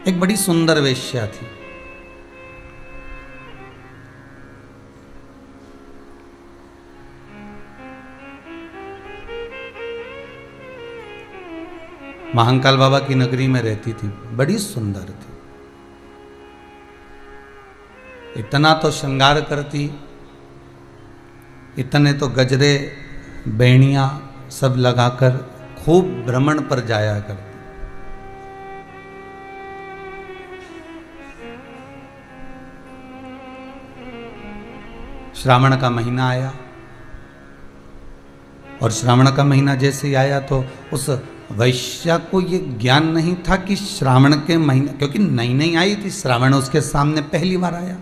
एक बड़ी सुंदर वेश्या थी। महाकाल बाबा की नगरी में रहती थी, बड़ी सुंदर थी। इतना तो श्रृंगार करती, इतने तो गजरे बेणियां सब लगाकर खूब भ्रमण पर जाया करती। श्रावण का महीना आया और श्रावण का महीना जैसे ही आया तो उस वैश्या को ये ज्ञान नहीं था कि श्रावण के महीने, क्योंकि नई नई आई थी, श्रावण उसके सामने पहली बार आया।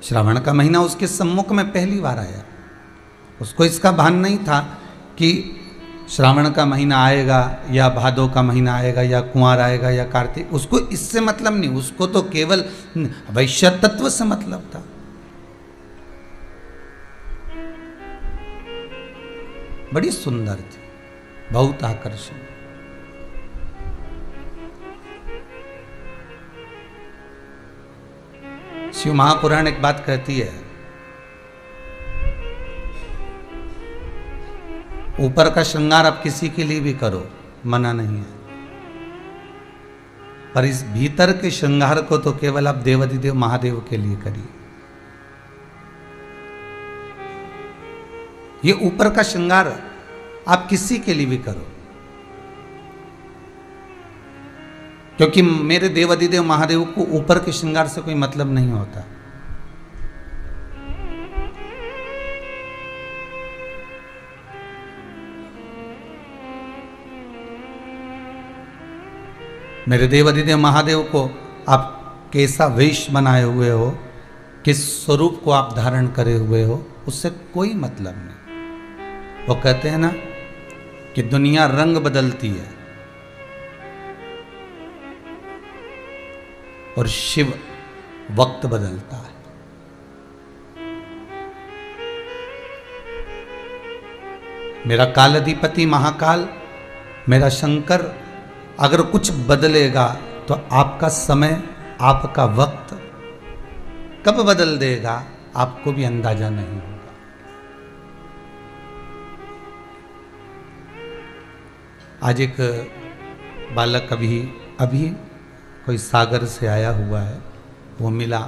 श्रावण का महीना उसके सम्मुख में पहली बार आया। उसको इसका भान नहीं था कि श्रावण का महीना आएगा या भादो का महीना आएगा या कुंवार आएगा या कार्तिक, उसको इससे मतलब नहीं। उसको तो केवल वैश्य तत्व से मतलब था। बड़ी सुंदर थी, बहुत आकर्षण। शिव महापुराण एक बात कहती है, ऊपर का श्रृंगार आप किसी के लिए भी करो, मना नहीं है, पर इस भीतर के श्रृंगार को तो केवल आप देवाधिदेव महादेव के लिए करिए। ये ऊपर का श्रृंगार आप किसी के लिए भी करो, क्योंकि मेरे देवाधिदेव महादेव को ऊपर के श्रृंगार से कोई मतलब नहीं होता। मेरे देवाधिदेव महादेव को आप कैसा वेश बनाए हुए हो, किस स्वरूप को आप धारण करे हुए हो, उससे कोई मतलब नहीं। वो कहते हैं ना कि दुनिया रंग बदलती है और शिव वक्त बदलता है। मेरा कालाधिपति महाकाल, मेरा शंकर अगर कुछ बदलेगा तो आपका समय, आपका वक्त कब बदल देगा आपको भी अंदाजा नहीं होगा। आज एक बालक अभी कोई सागर से आया हुआ है, वो मिला।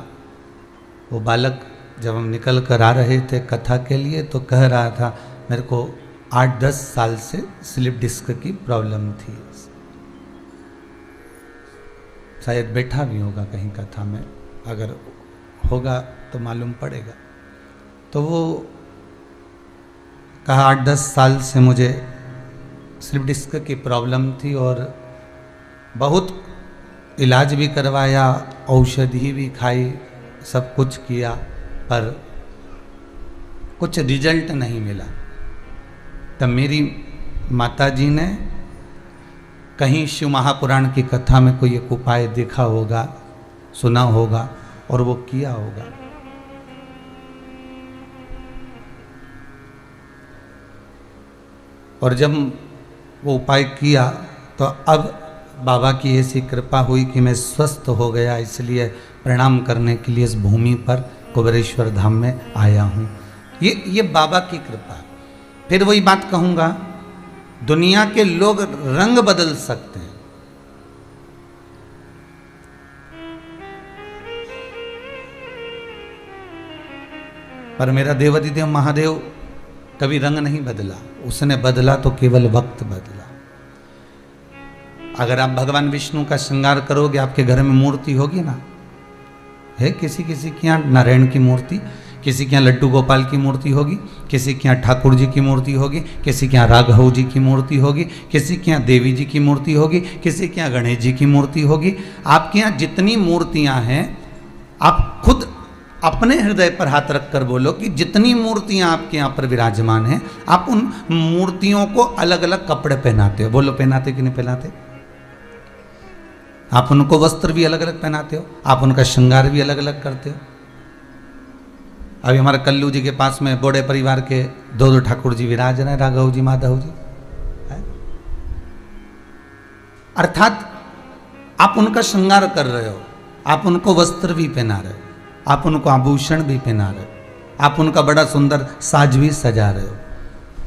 वो बालक जब हम निकल कर आ रहे थे कथा के लिए तो कह रहा था, मेरे को 8-10 साल से स्लिप डिस्क की प्रॉब्लम थी। शायद बैठा भी होगा कहीं कथा में, अगर होगा तो मालूम पड़ेगा। तो वो कहा 8-10 साल से मुझे स्लिप डिस्क की प्रॉब्लम थी और बहुत इलाज भी करवाया, औषधि भी खाई, सब कुछ किया, पर कुछ रिजल्ट नहीं मिला। तब मेरी माताजी ने कहीं शिव महापुराण की कथा में कोई एक उपाय देखा होगा, सुना होगा और वो किया होगा। और जब वो उपाय किया तो अब बाबा की ऐसी कृपा हुई कि मैं स्वस्थ हो गया, इसलिए प्रणाम करने के लिए इस भूमि पर कुबेरेश्वर धाम में आया हूँ। ये बाबा की कृपा। फिर वही बात कहूँगा, दुनिया के लोग रंग बदल सकते हैं, पर मेरा देवाधिदेव महादेव कभी रंग नहीं बदला। उसने बदला तो केवल वक्त बदला। अगर आप भगवान विष्णु का श्रृंगार करोगे, आपके घर में मूर्ति होगी ना, है किसी किसी के यहाँ नारायण की मूर्ति, किसी के यहाँ लड्डू गोपाल की मूर्ति होगी, किसी के यहाँ ठाकुर जी की मूर्ति होगी, किसी के यहाँ राघव जी की मूर्ति होगी, किसी के यहाँ देवी जी की मूर्ति होगी, किसी के यहाँ गणेश जी की मूर्ति होगी। आपके यहाँ जितनी मूर्तियां हैं, आप खुद अपने हृदय पर हाथ रखकर बोलो कि जितनी मूर्तियां आपके यहाँ पर विराजमान हैं, आप उन मूर्तियों को अलग अलग कपड़े पहनाते हो। बोलो, पहनाते कि नहीं पहनाते? आप उनको वस्त्र भी अलग अलग पहनाते हो, आप उनका श्रृंगार भी अलग अलग करते हो। अभी हमारे कल्लू जी के पास में बोड़े परिवार के 2 ठाकुर जी विराज रहे हैं, राघव जी, माधव जी है। अर्थात आप उनका श्रृंगार कर रहे हो, आप उनको वस्त्र भी पहना रहे हो, आप उनको आभूषण भी पहना रहे हो, आप उनका बड़ा सुंदर साज भी सजा रहे हो।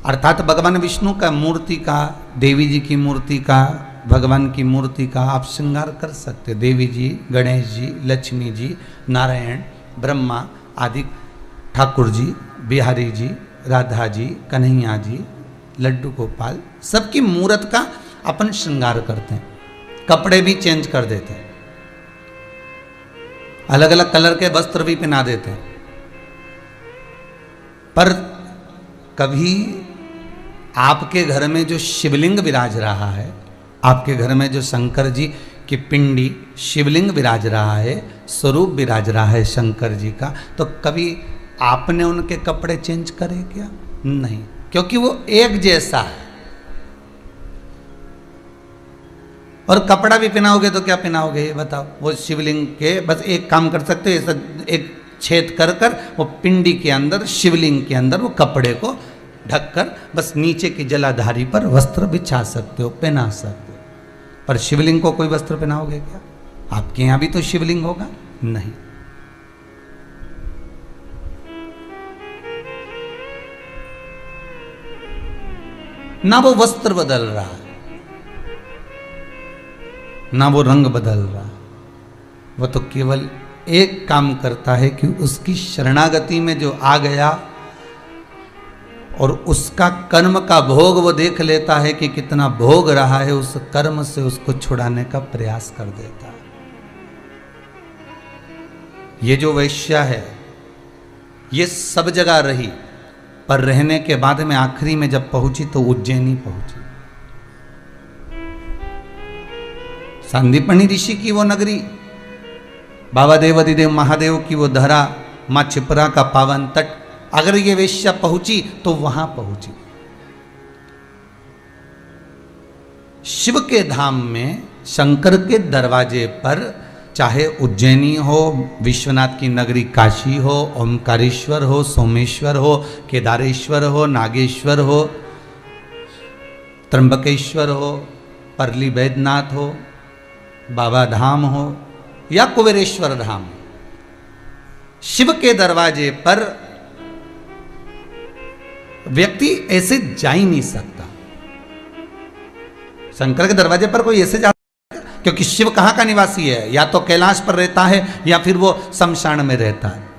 अर्थात भगवान विष्णु का मूर्ति का, देवी जी की मूर्ति का, भगवान की मूर्ति का आप श्रृंगार कर सकते हो। देवी जी, गणेश जी, लक्ष्मी जी, नारायण, ब्रह्मा आदि, ठाकुर जी, बिहारी जी, राधा जी, कन्हैया जी, लड्डू गोपाल, सबकी मूर्त का अपन श्रृंगार करते हैं। कपड़े भी चेंज कर देते हैं, अलग अलग कलर के वस्त्र भी पहना देते हैं। पर कभी आपके घर में जो शिवलिंग विराज रहा है, आपके घर में जो शंकर जी की पिंडी शिवलिंग विराज रहा है, स्वरूप विराज रहा है शंकर जी का, तो कभी आपने उनके कपड़े चेंज करे क्या? नहीं, क्योंकि वो एक जैसा है। और कपड़ा भी पहनाओगे तो क्या पहनाओगे ये बताओ? वो शिवलिंग के बस एक काम कर सकते हो, एक छेद कर कर वो पिंडी के अंदर, शिवलिंग के अंदर वो कपड़े को ढककर बस नीचे की जलाधारी पर वस्त्र बिछा सकते हो, पहना सकते हो। पर शिवलिंग को कोई वस्त्र पहनाओगे क्या? आपके यहां भी तो शिवलिंग होगा? नहीं। ना वो वस्त्र बदल रहा है, ना वो रंग बदल रहा है, वो तो केवल एक काम करता है कि उसकी शरणागति में जो आ गया और उसका कर्म का भोग वो देख लेता है कि कितना भोग रहा है, उस कर्म से उसको छुड़ाने का प्रयास कर देता है। ये जो वैश्या है ये सब जगह रही, पर रहने के बाद में आखिरी में जब पहुंची तो उज्जैनी पहुंची। सांदीपनी ऋषि की वो नगरी, बाबा देव अधिदेव महादेव की वो धरा, मां छिपरा का पावन तट, अगर ये वेश्या पहुंची तो वहां पहुंची। शिव के धाम में, शंकर के दरवाजे पर, चाहे उज्जैनी हो, विश्वनाथ की नगरी काशी हो, ओमकारेश्वर हो, सोमेश्वर हो, केदारेश्वर हो, नागेश्वर हो, त्र्यंबकेश्वर हो, परली बैद्यनाथ हो, बाबा धाम हो या कुबेरेश्वर धाम, शिव के दरवाजे पर व्यक्ति ऐसे जा ही नहीं सकता। शंकर के दरवाजे पर कोई ऐसे जा, क्योंकि शिव कहां का निवासी है? या तो कैलाश पर रहता है या फिर वो शमशान में रहता है।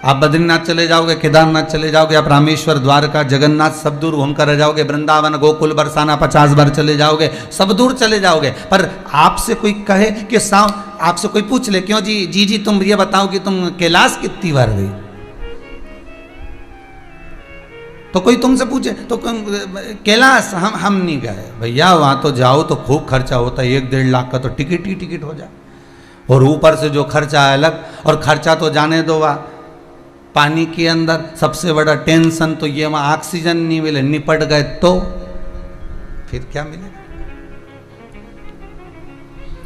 आप बद्रीनाथ चले जाओगे, केदारनाथ चले जाओगे, आप रामेश्वर, द्वारका, जगन्नाथ सब दूर घूम कर रह जाओगे, वृंदावन, गोकुल, बरसाना 50 बार चले जाओगे, सब दूर चले जाओगे। पर आपसे कोई कहे कि आपसे कोई पूछ ले, क्यों जी तुम ये बताओ कि तुम कैलाश कितनी बार गई? तो कोई तुमसे पूछे तो कैलाश हम नहीं गए भैया, वहां तो जाओ तो खूब खर्चा होता है, 1-1.5 लाख का तो टिकट ही टिकट हो जाए, और ऊपर से जो खर्चा है अलग। और खर्चा तो जाने दो, वहाँ पानी के अंदर सबसे बड़ा टेंशन तो ये, वहां ऑक्सीजन नहीं मिले, निपट गए तो फिर क्या मिलेगा?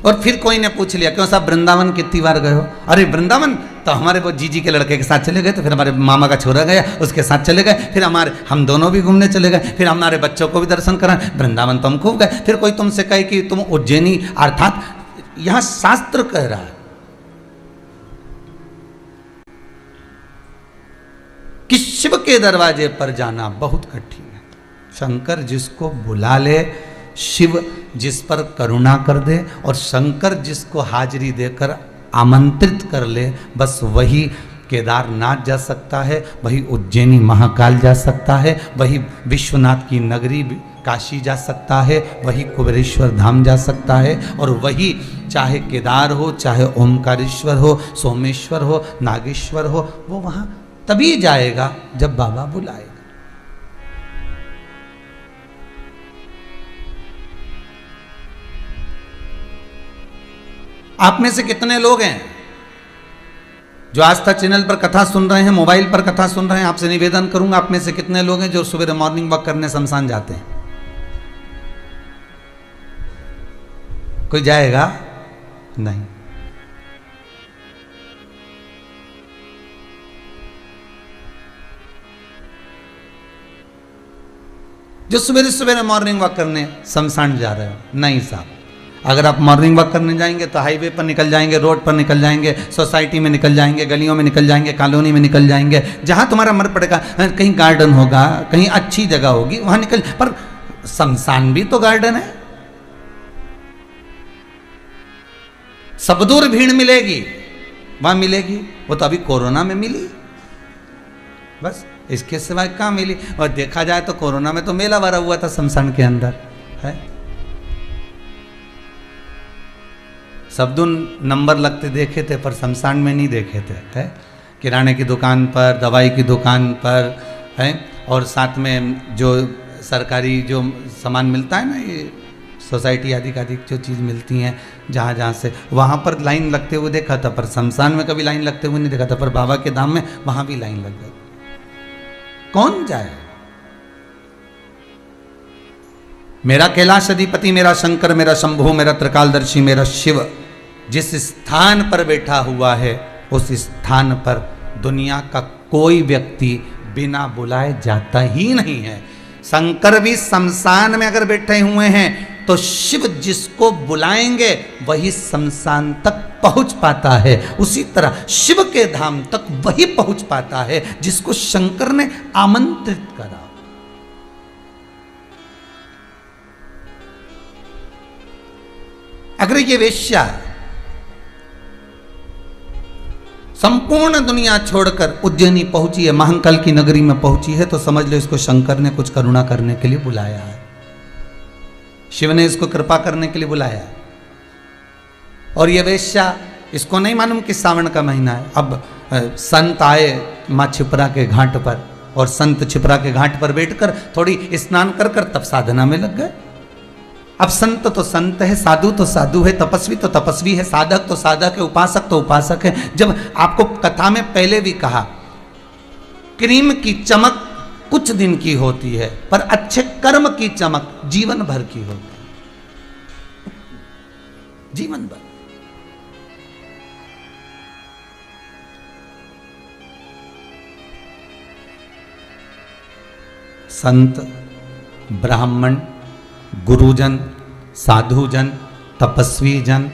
और फिर कोई ने पूछ लिया, क्यों साहब वृंदावन कितनी बार गए हो? अरे वृंदावन तो हमारे वो जीजी के लड़के के साथ चले गए, तो फिर हमारे मामा का छोरा गया उसके साथ चले गए, फिर हम दोनों भी घूमने चले गए, फिर हमारे बच्चों को भी दर्शन कराए, वृंदावन तो हम खूब गए। फिर कोई तुमसे कहे कि तुम उज्जैनी, अर्थात यहां शास्त्र कह रहा है कि शिव के दरवाजे पर जाना बहुत कठिन है। शंकर जिसको बुला ले, शिव जिस पर करुणा कर दे, और शंकर जिसको हाजिरी देकर आमंत्रित कर ले, बस वही केदारनाथ जा सकता है, वही उज्जैनी महाकाल जा सकता है, वही विश्वनाथ की नगरी काशी जा सकता है, वही कुबेरेश्वर धाम जा सकता है, और वही चाहे केदार हो, चाहे ओमकारेश्वर हो, सोमेश्वर हो, नागेश्वर हो, वो वहां तभी जाएगा जब बाबा बुलाएगा। आप में से कितने लोग हैं जो आस्था चैनल पर कथा सुन रहे हैं, मोबाइल पर कथा सुन रहे हैं? आपसे निवेदन करूंगा, आप में से कितने लोग हैं जो सुबह मॉर्निंग वॉक करने शमशान जाते हैं? कोई जाएगा? नहीं। जो सवेरे सवेरे मॉर्निंग वॉक करने शमशान जा रहे हो, नहीं साहब। अगर आप मॉर्निंग वॉक करने जाएंगे तो हाईवे पर निकल जाएंगे, रोड पर निकल जाएंगे, सोसाइटी में निकल जाएंगे, गलियों में निकल जाएंगे, कॉलोनी में निकल जाएंगे, जहां तुम्हारा मन पड़ेगा, कहीं गार्डन होगा, कहीं अच्छी जगह होगी, वहां निकल। पर शमशान भी तो गार्डन है। सब दूर भीड़ मिलेगी, वहां मिलेगी, वो तो अभी कोरोना में मिली, बस इसके सिवाय कहाँ मिली। और देखा जाए तो कोरोना में तो मेला भरा हुआ था शमशान के अंदर, है। सबदुन नंबर लगते देखे थे, पर शमशान में नहीं देखे थे, है। किराने की दुकान पर, दवाई की दुकान पर, है। और साथ में जो सरकारी जो सामान मिलता है ना, ये सोसाइटी आदि का आदि जो चीज़ मिलती हैं, जहाँ जहाँ से, वहाँ पर लाइन लगते हुए देखा था। पर शमशान में कभी लाइन लगते हुए नहीं देखा था। पर बाबा के धाम में वहाँ भी लाइन लग गई। कौन जाए? मेरा कैलाश अधिपति, मेरा शंकर, मेरा शंभु, मेरा त्रिकालदर्शी, मेरा शिव जिस स्थान पर बैठा हुआ है, उस स्थान पर दुनिया का कोई व्यक्ति बिना बुलाए जाता ही नहीं है। शंकर भी शमशान में अगर बैठे हुए हैं तो शिव जिसको बुलाएंगे वही शमशान तक पहुंच पाता है। उसी तरह शिव के धाम तक वही पहुंच पाता है जिसको शंकर ने आमंत्रित करा। अगर ये वेश्या संपूर्ण दुनिया छोड़कर उज्जैनी पहुंची है, महंकाल की नगरी में पहुंची है, तो समझ लो इसको शंकर ने कुछ करुणा करने के लिए बुलाया है। शिव ने इसको कृपा करने के लिए बुलाया है। और ये वेश्या, इसको नहीं मालूम कि सावन का महीना है। अब संत आए माँ छिपरा के घाट पर, और संत छिपरा के घाट पर बैठकर थोड़ी स्नान कर कर तब साधना में लग गए। अब संत तो संत है, साधु तो साधु है, तपस्वी तो तपस्वी है, साधक तो साधक है, उपासक तो उपासक है। जब आपको कथा में पहले भी कहा, क्रीम की चमक कुछ दिन की होती है, पर अच्छे कर्म की चमक जीवन भर की होती है, जीवन भर। संत, ब्राह्मण, गुरुजन, साधुजन, तपस्वी जन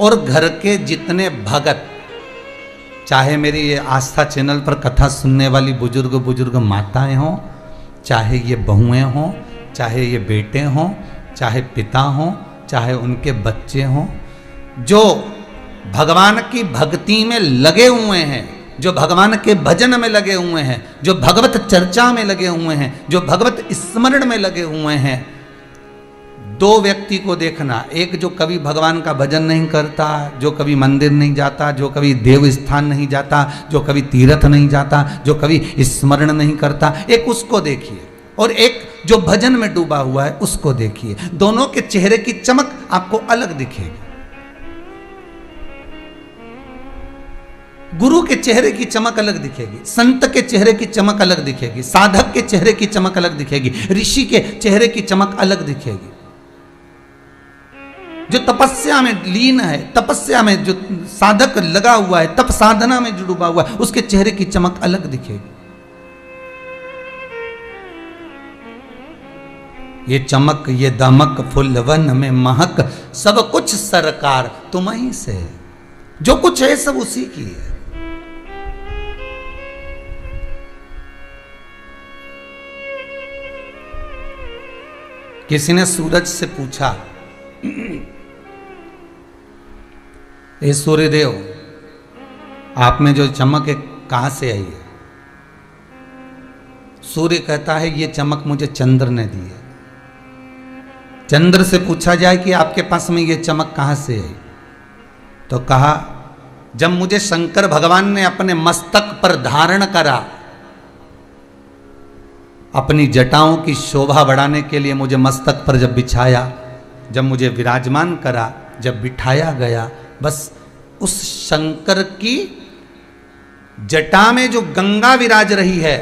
और घर के जितने भगत, चाहे मेरी ये आस्था चैनल पर कथा सुनने वाली बुजुर्ग माताएं हों, चाहे ये बहुएं हों, चाहे ये बेटे हों, चाहे पिता हों, चाहे उनके बच्चे हों, जो भगवान की भक्ति में लगे हुए हैं, जो भगवान के भजन में लगे हुए हैं, जो भगवत चर्चा में लगे हुए हैं, जो भगवत स्मरण में लगे हुए हैं, दो व्यक्ति को देखना। एक जो कभी भगवान का भजन नहीं करता, जो कभी मंदिर नहीं जाता, जो कभी देव स्थान नहीं जाता, जो कभी तीर्थ नहीं जाता, जो कभी स्मरण नहीं करता, एक उसको देखिए। और एक जो भजन में डूबा हुआ है उसको देखिए। दोनों के चेहरे की चमक आपको अलग दिखेगी। गुरु के चेहरे की चमक अलग दिखेगी, संत के चेहरे की चमक अलग दिखेगी, साधक के चेहरे की चमक अलग दिखेगी, ऋषि के चेहरे की चमक अलग दिखेगी। जो तपस्या में लीन है, तपस्या में जो साधक लगा हुआ है, तप साधना में जो डूबा हुआ है, उसके चेहरे की चमक अलग दिखेगी। ये चमक, ये दमक, फुलवन में महक, सब कुछ सरकार तुम्हीं से है। जो कुछ है सब उसी की है। किसी ने सूरज से पूछा, ये सूर्यदेव, आप में जो चमक है कहां से आई है? सूर्य कहता है ये चमक मुझे चंद्र ने दी है। चंद्र से पूछा जाए कि आपके पास में ये चमक कहां से आई, तो कहा जब मुझे शंकर भगवान ने अपने मस्तक पर धारण करा, अपनी जटाओं की शोभा बढ़ाने के लिए मुझे मस्तक पर जब बिछाया, जब मुझे विराजमान करा, जब बिठाया गया, बस उस शंकर की जटा में जो गंगा विराज रही है,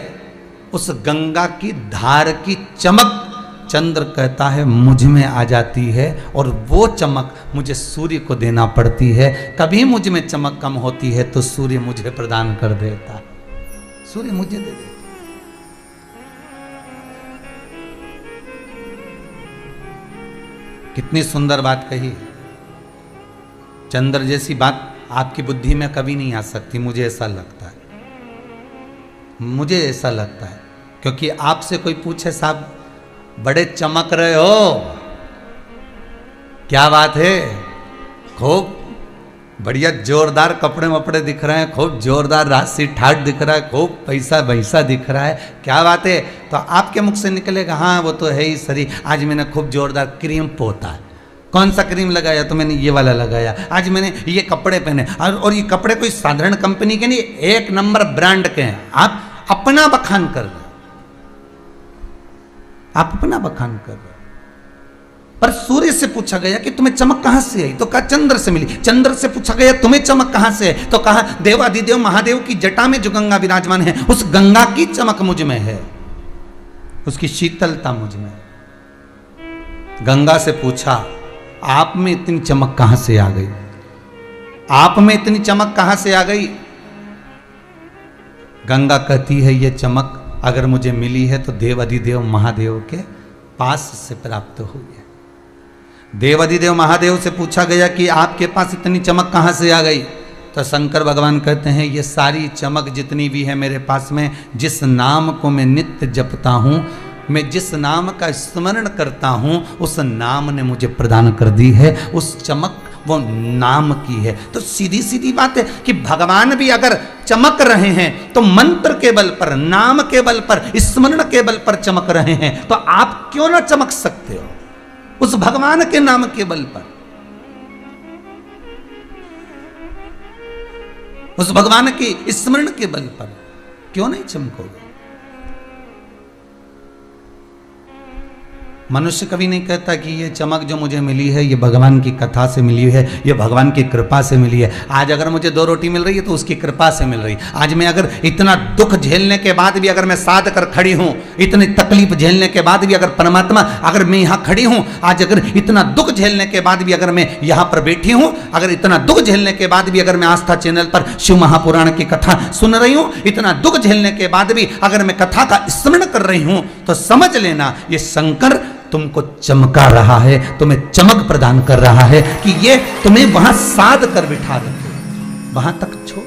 उस गंगा की धार की चमक चंद्र कहता है मुझ में आ जाती है, और वो चमक मुझे सूर्य को देना पड़ती है। कभी मुझ में चमक कम होती है तो सूर्य मुझे प्रदान कर देता है, सूर्य मुझे दे देता। कितनी सुंदर बात कही। चंद्र जैसी बात आपकी बुद्धि में कभी नहीं आ सकती, मुझे ऐसा लगता है, मुझे ऐसा लगता है। क्योंकि आपसे कोई पूछे साहब बड़े चमक रहे हो, क्या बात है, खूब बढ़िया जोरदार कपड़े वपड़े दिख रहे हैं, खूब जोरदार राशि ठाट दिख रहा है, खूब पैसा वैसा दिख रहा है, क्या बात है। तो आपके मुख से निकलेगा हाँ वो तो है ही सरी, आज मैंने खूब जोरदार क्रीम पोता है। कौन सा क्रीम लगाया? तो मैंने ये वाला लगाया। आज मैंने ये कपड़े पहने, और ये कपड़े कोई साधारण कंपनी के नहीं, एक नंबर ब्रांड के हैं। आप अपना बखान कर रहे, आप अपना बखान कर रहे। पर सूर्य से पूछा गया कि तुम्हें चमक कहां से आई, तो कहा चंद्र से मिली। चंद्र से पूछा गया तुम्हें चमक कहां से है, तो कहा देवाधिदेव महादेव की जटा में जो गंगा विराजमान है उस गंगा की चमक मुझ में है, उसकी शीतलता मुझ में। गंगा से पूछा आप में इतनी चमक कहां से आ गई, आप में इतनी चमक कहां से आ गई। गंगा कहती है ये चमक अगर मुझे मिली है तो देवाधिदेव महादेव के पास से प्राप्त हुई है। देवाधिदेव महादेव से पूछा गया कि आपके पास इतनी चमक कहां से आ गई, तो शंकर भगवान कहते हैं ये सारी चमक जितनी भी है मेरे पास में, जिस नाम को मैं नित्य जपता हूं, मैं जिस नाम का स्मरण करता हूं उस नाम ने मुझे प्रदान कर दी है, उस चमक वो नाम की है। तो सीधी सीधी बात है कि भगवान भी अगर चमक रहे हैं तो मंत्र के बल पर, नाम के बल पर, स्मरण के बल पर चमक रहे हैं, तो आप क्यों ना चमक सकते हो उस भगवान के नाम के बल पर, उस भगवान के स्मरण के बल पर क्यों नहीं चमकोगे। मनुष्य कभी नहीं कहता कि ये चमक जो मुझे मिली है ये भगवान की कथा से मिली है, ये भगवान की कृपा से मिली है। आज अगर मुझे 2 रोटी मिल रही है तो उसकी कृपा से मिल रही है। आज मैं अगर इतना दुख झेलने के बाद भी अगर मैं साध कर खड़ी हूं, इतनी तकलीफ झेलने के बाद भी अगर परमात्मा, अगर मैं यहां खड़ी हूं, आज अगर इतना दुख झेलने के बाद भी अगर मैं यहां पर बैठी हूं, अगर इतना दुख झेलने के बाद भी अगर मैं आस्था चैनल पर शिव महापुराण की कथा सुन रही हूं, इतना दुख झेलने के बाद भी अगर मैं कथा का स्मरण कर रही हूं, तो समझ लेना ये शंकर तुमको चमका रहा है, तुम्हें चमक प्रदान कर रहा है कि ये तुम्हें वहां साध कर बिठा रखे, वहां तक छोड़।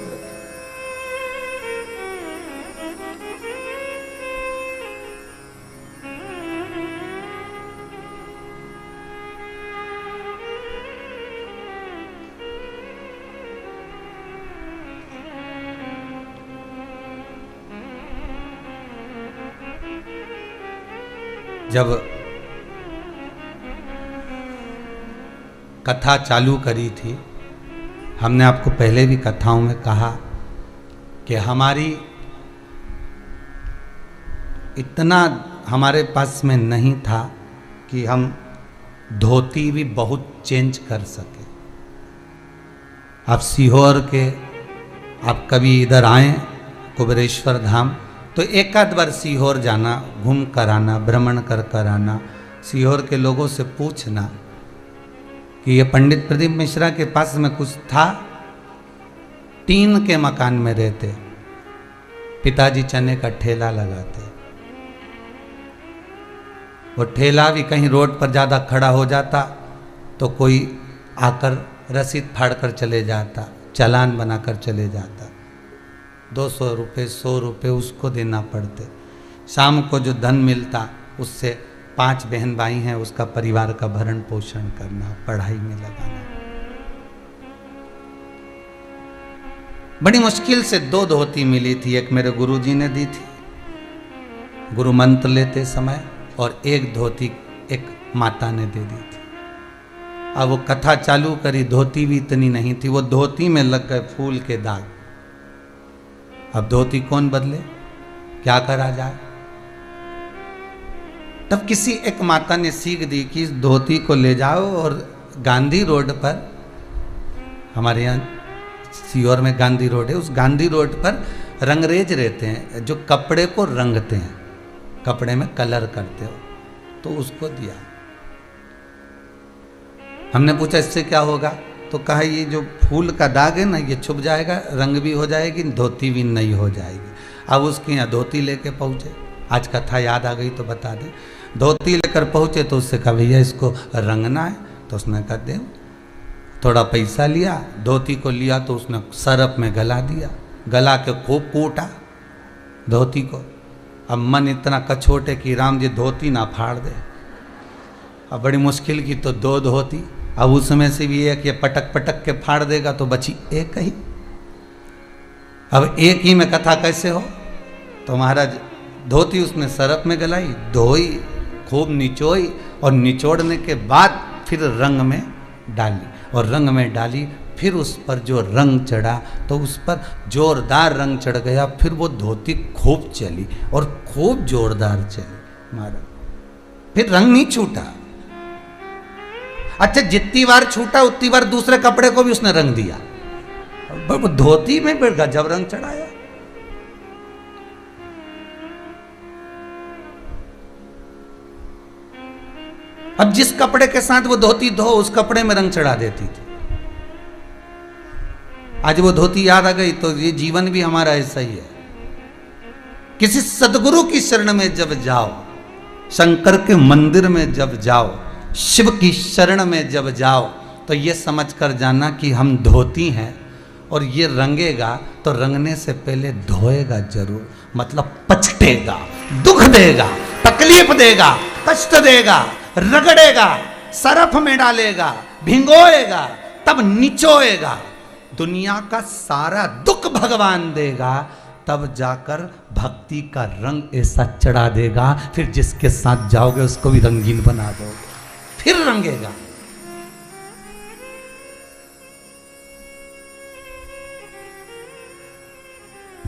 जब कथा चालू करी थी, हमने आपको पहले भी कथाओं में कहा कि हमारी इतना हमारे पास में नहीं था कि हम धोती भी बहुत चेंज कर सके। आप सीहोर के, आप कभी इधर आए कुबेरेश्वर धाम, तो एक आध बार सीहोर जाना, घूम कर आना, भ्रमण कर कर आना, सीहोर के लोगों से पूछना कि ये पंडित प्रदीप मिश्रा के पास में कुछ था। टीन के मकान में रहते, पिताजी चने का ठेला लगाते, वो ठेला भी कहीं रोड पर ज़्यादा खड़ा हो जाता तो कोई आकर रसीद फाड़ कर चले जाता, चालान बनाकर चले जाता, 200 रुपये 100 रुपये उसको देना पड़ते। शाम को जो धन मिलता उससे 5 बहन भाई हैं, उसका परिवार का भरण पोषण करना, पढ़ाई में लगाना। बड़ी मुश्किल से 2 धोती मिली थी, एक मेरे गुरुजी ने दी थी गुरु मंत्र लेते समय, और एक धोती एक माता ने दे दी थी। अब वो कथा चालू करी, धोती भी इतनी नहीं थी, वो धोती में लग गए फूल के दाग। अब धोती कौन बदले, क्या करा जाए। तब किसी एक माता ने सीख दी कि इस धोती को ले जाओ और गांधी रोड पर, हमारे यहाँ सीहोर में गांधी रोड है, उस गांधी रोड पर रंगरेज रहते हैं जो कपड़े को रंगते हैं, कपड़े में कलर करते हो, तो उसको दिया। हमने पूछा इससे क्या होगा, तो कहा ये जो फूल का दाग है ना ये छुप जाएगा, रंग भी हो जाएगी, धोती भी नई हो जाएगी। अब उसके यहाँ धोती लेके पहुँचे, आज कथा याद आ गई तो बता दे। धोती लेकर पहुंचे तो उससे कहा भैया इसको रंगना है, तो उसने कहा दे। थोड़ा पैसा लिया, धोती को लिया तो उसने सरफ में गला दिया, गला के खूब कूटा धोती को। अब मन इतना कछोटे कि राम जी धोती ना फाड़ दे। अब बड़ी मुश्किल की तो दो धोती, अब उसमें से भी एक ये पटक पटक के फाड़ देगा तो बची एक ही। अब एक ही में कथा कैसे हो। तो महाराज धोती उसने सरफ में गलाई, धोई, खूब निचोई और निचोड़ने के बाद फिर रंग में डाली, और रंग में डाली फिर उस पर जो रंग चढ़ा तो उस पर जोरदार रंग चढ़ गया। फिर वो धोती खूब चली और खूब जोरदार चली महाराज, फिर रंग नहीं छूटा। अच्छा जितनी बार छूटा उतनी बार दूसरे कपड़े को भी उसने रंग दिया, वो धोती में फिर गजब रंग चढ़ाया। अब जिस कपड़े के साथ वो धोती धो उस कपड़े में रंग चढ़ा देती थी। आज वो धोती याद आ गई तो ये जीवन भी हमारा ऐसा ही है। किसी सदगुरु की शरण में जब जाओ, शंकर के मंदिर में जब जाओ, शिव की शरण में जब जाओ, तो ये समझ कर जाना कि हम धोती हैं और ये रंगेगा तो रंगने से पहले धोएगा जरूर, मतलब पछटेगा, दुख देगा, तकलीफ देगा, कष्ट देगा, रगड़ेगा, सरफ में डालेगा, भिंगोएगा, तब निचोएगा, दुनिया का सारा दुख भगवान देगा, तब जाकर भक्ति का रंग ऐसा चढ़ा देगा। फिर जिसके साथ जाओगे उसको भी रंगीन बना दोगे, फिर रंगेगा।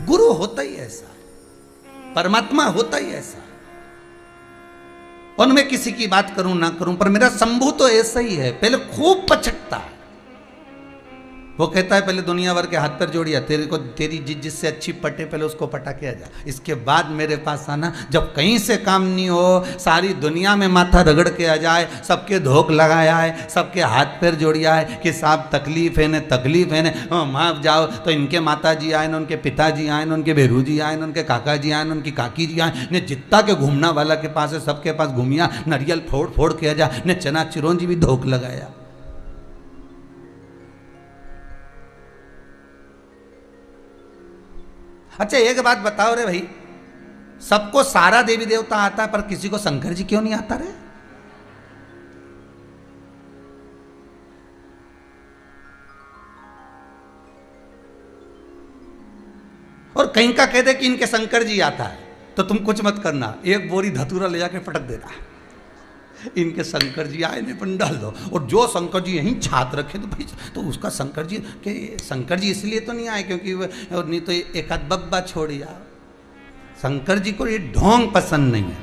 गुरु होता ही ऐसा, परमात्मा होता ही ऐसा। और मैं किसी की बात करूं ना करूं, पर मेरा शंभू तो ऐसा ही है। पहले खूब पछटता है, वो कहता है पहले दुनिया भर के हाथ पर जोड़िया, तेरे को तेरी जिससे अच्छी पटे पहले उसको पटा के आ जा, इसके बाद मेरे पास आना। जब कहीं से काम नहीं हो, सारी दुनिया में माथा रगड़ के आ जाए, सबके धोख लगाया है, सबके हाथ पैर जोड़िया है कि साहब तकलीफ है ने, तकलीफ है ने, माफ जाओ, तो इनके माता जी आए न, उनके पिताजी आए न, उनके बेरू जी आए न, उनके काका जी आए न, उनकी काकी जी आए ने, जितना के घूमना वाला के पास है सबके पास घूमिया, नरियल फोड़ फोड़ के आ जा ने, चना चिरौंजी भी धोख लगाया। अच्छा एक बात बताओ रे भाई, सबको सारा देवी देवता आता है पर किसी को शंकर जी क्यों नहीं आता रे? और कहीं का कह दे कि इनके शंकर जी आता है तो तुम कुछ मत करना, एक बोरी धतूरा ले जाके पटक देना, इनके शंकर जी आए ने पर डाल दो। और जो शंकर जी यहीं छात रखे तो भाई तो उसका शंकर जी के शंकर जी इसलिए तो नहीं आए क्योंकि और नहीं तो एक आध बब्बा छोड़िया। शंकर जी को ये ढोंग पसंद नहीं है,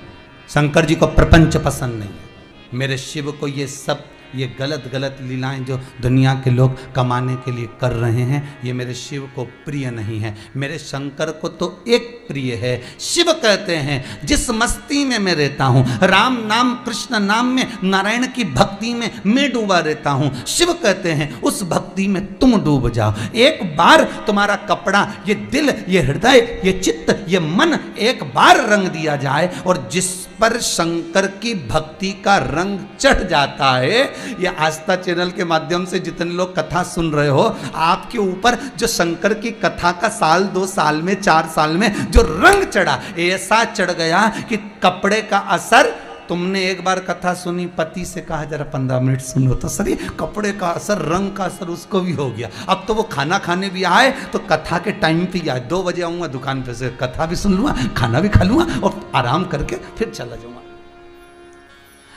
शंकर जी को प्रपंच पसंद नहीं है। मेरे शिव को ये सब ये गलत गलत लीलाएं जो दुनिया के लोग कमाने के लिए कर रहे हैं, ये मेरे शिव को प्रिय नहीं है। मेरे शंकर को तो एक प्रिय है। शिव कहते हैं जिस मस्ती में मैं रहता हूँ, राम नाम कृष्ण नाम में, नारायण की भक्ति में मैं डूबा रहता हूँ। शिव कहते हैं उस भक्ति में तुम डूब जाओ। एक बार तुम्हारा कपड़ा, ये दिल, ये हृदय, ये चित्त, ये मन एक बार रंग दिया जाए, और जिस पर शंकर की भक्ति का रंग चढ़ जाता है, ये आस्था चैनल के माध्यम से जितने लोग कथा सुन रहे हो, आपके ऊपर जो शंकर की कथा का साल 2 साल में 4 साल में जो रंग चढ़ा, ऐसा चढ़ गया कि कपड़े का असर, तुमने एक बार कथा सुनी, पति से कहा जरा 15 मिनट सुनो तो सही, कपड़े का असर, रंग का असर उसको भी हो गया। अब तो वो खाना खाने भी आए तो कथा के टाइम पे आए, 2 बजे आऊँगा दुकान पे से, कथा भी सुन लूँगा, खाना भी खा लूँगा और आराम करके फिर चला जाऊँगा।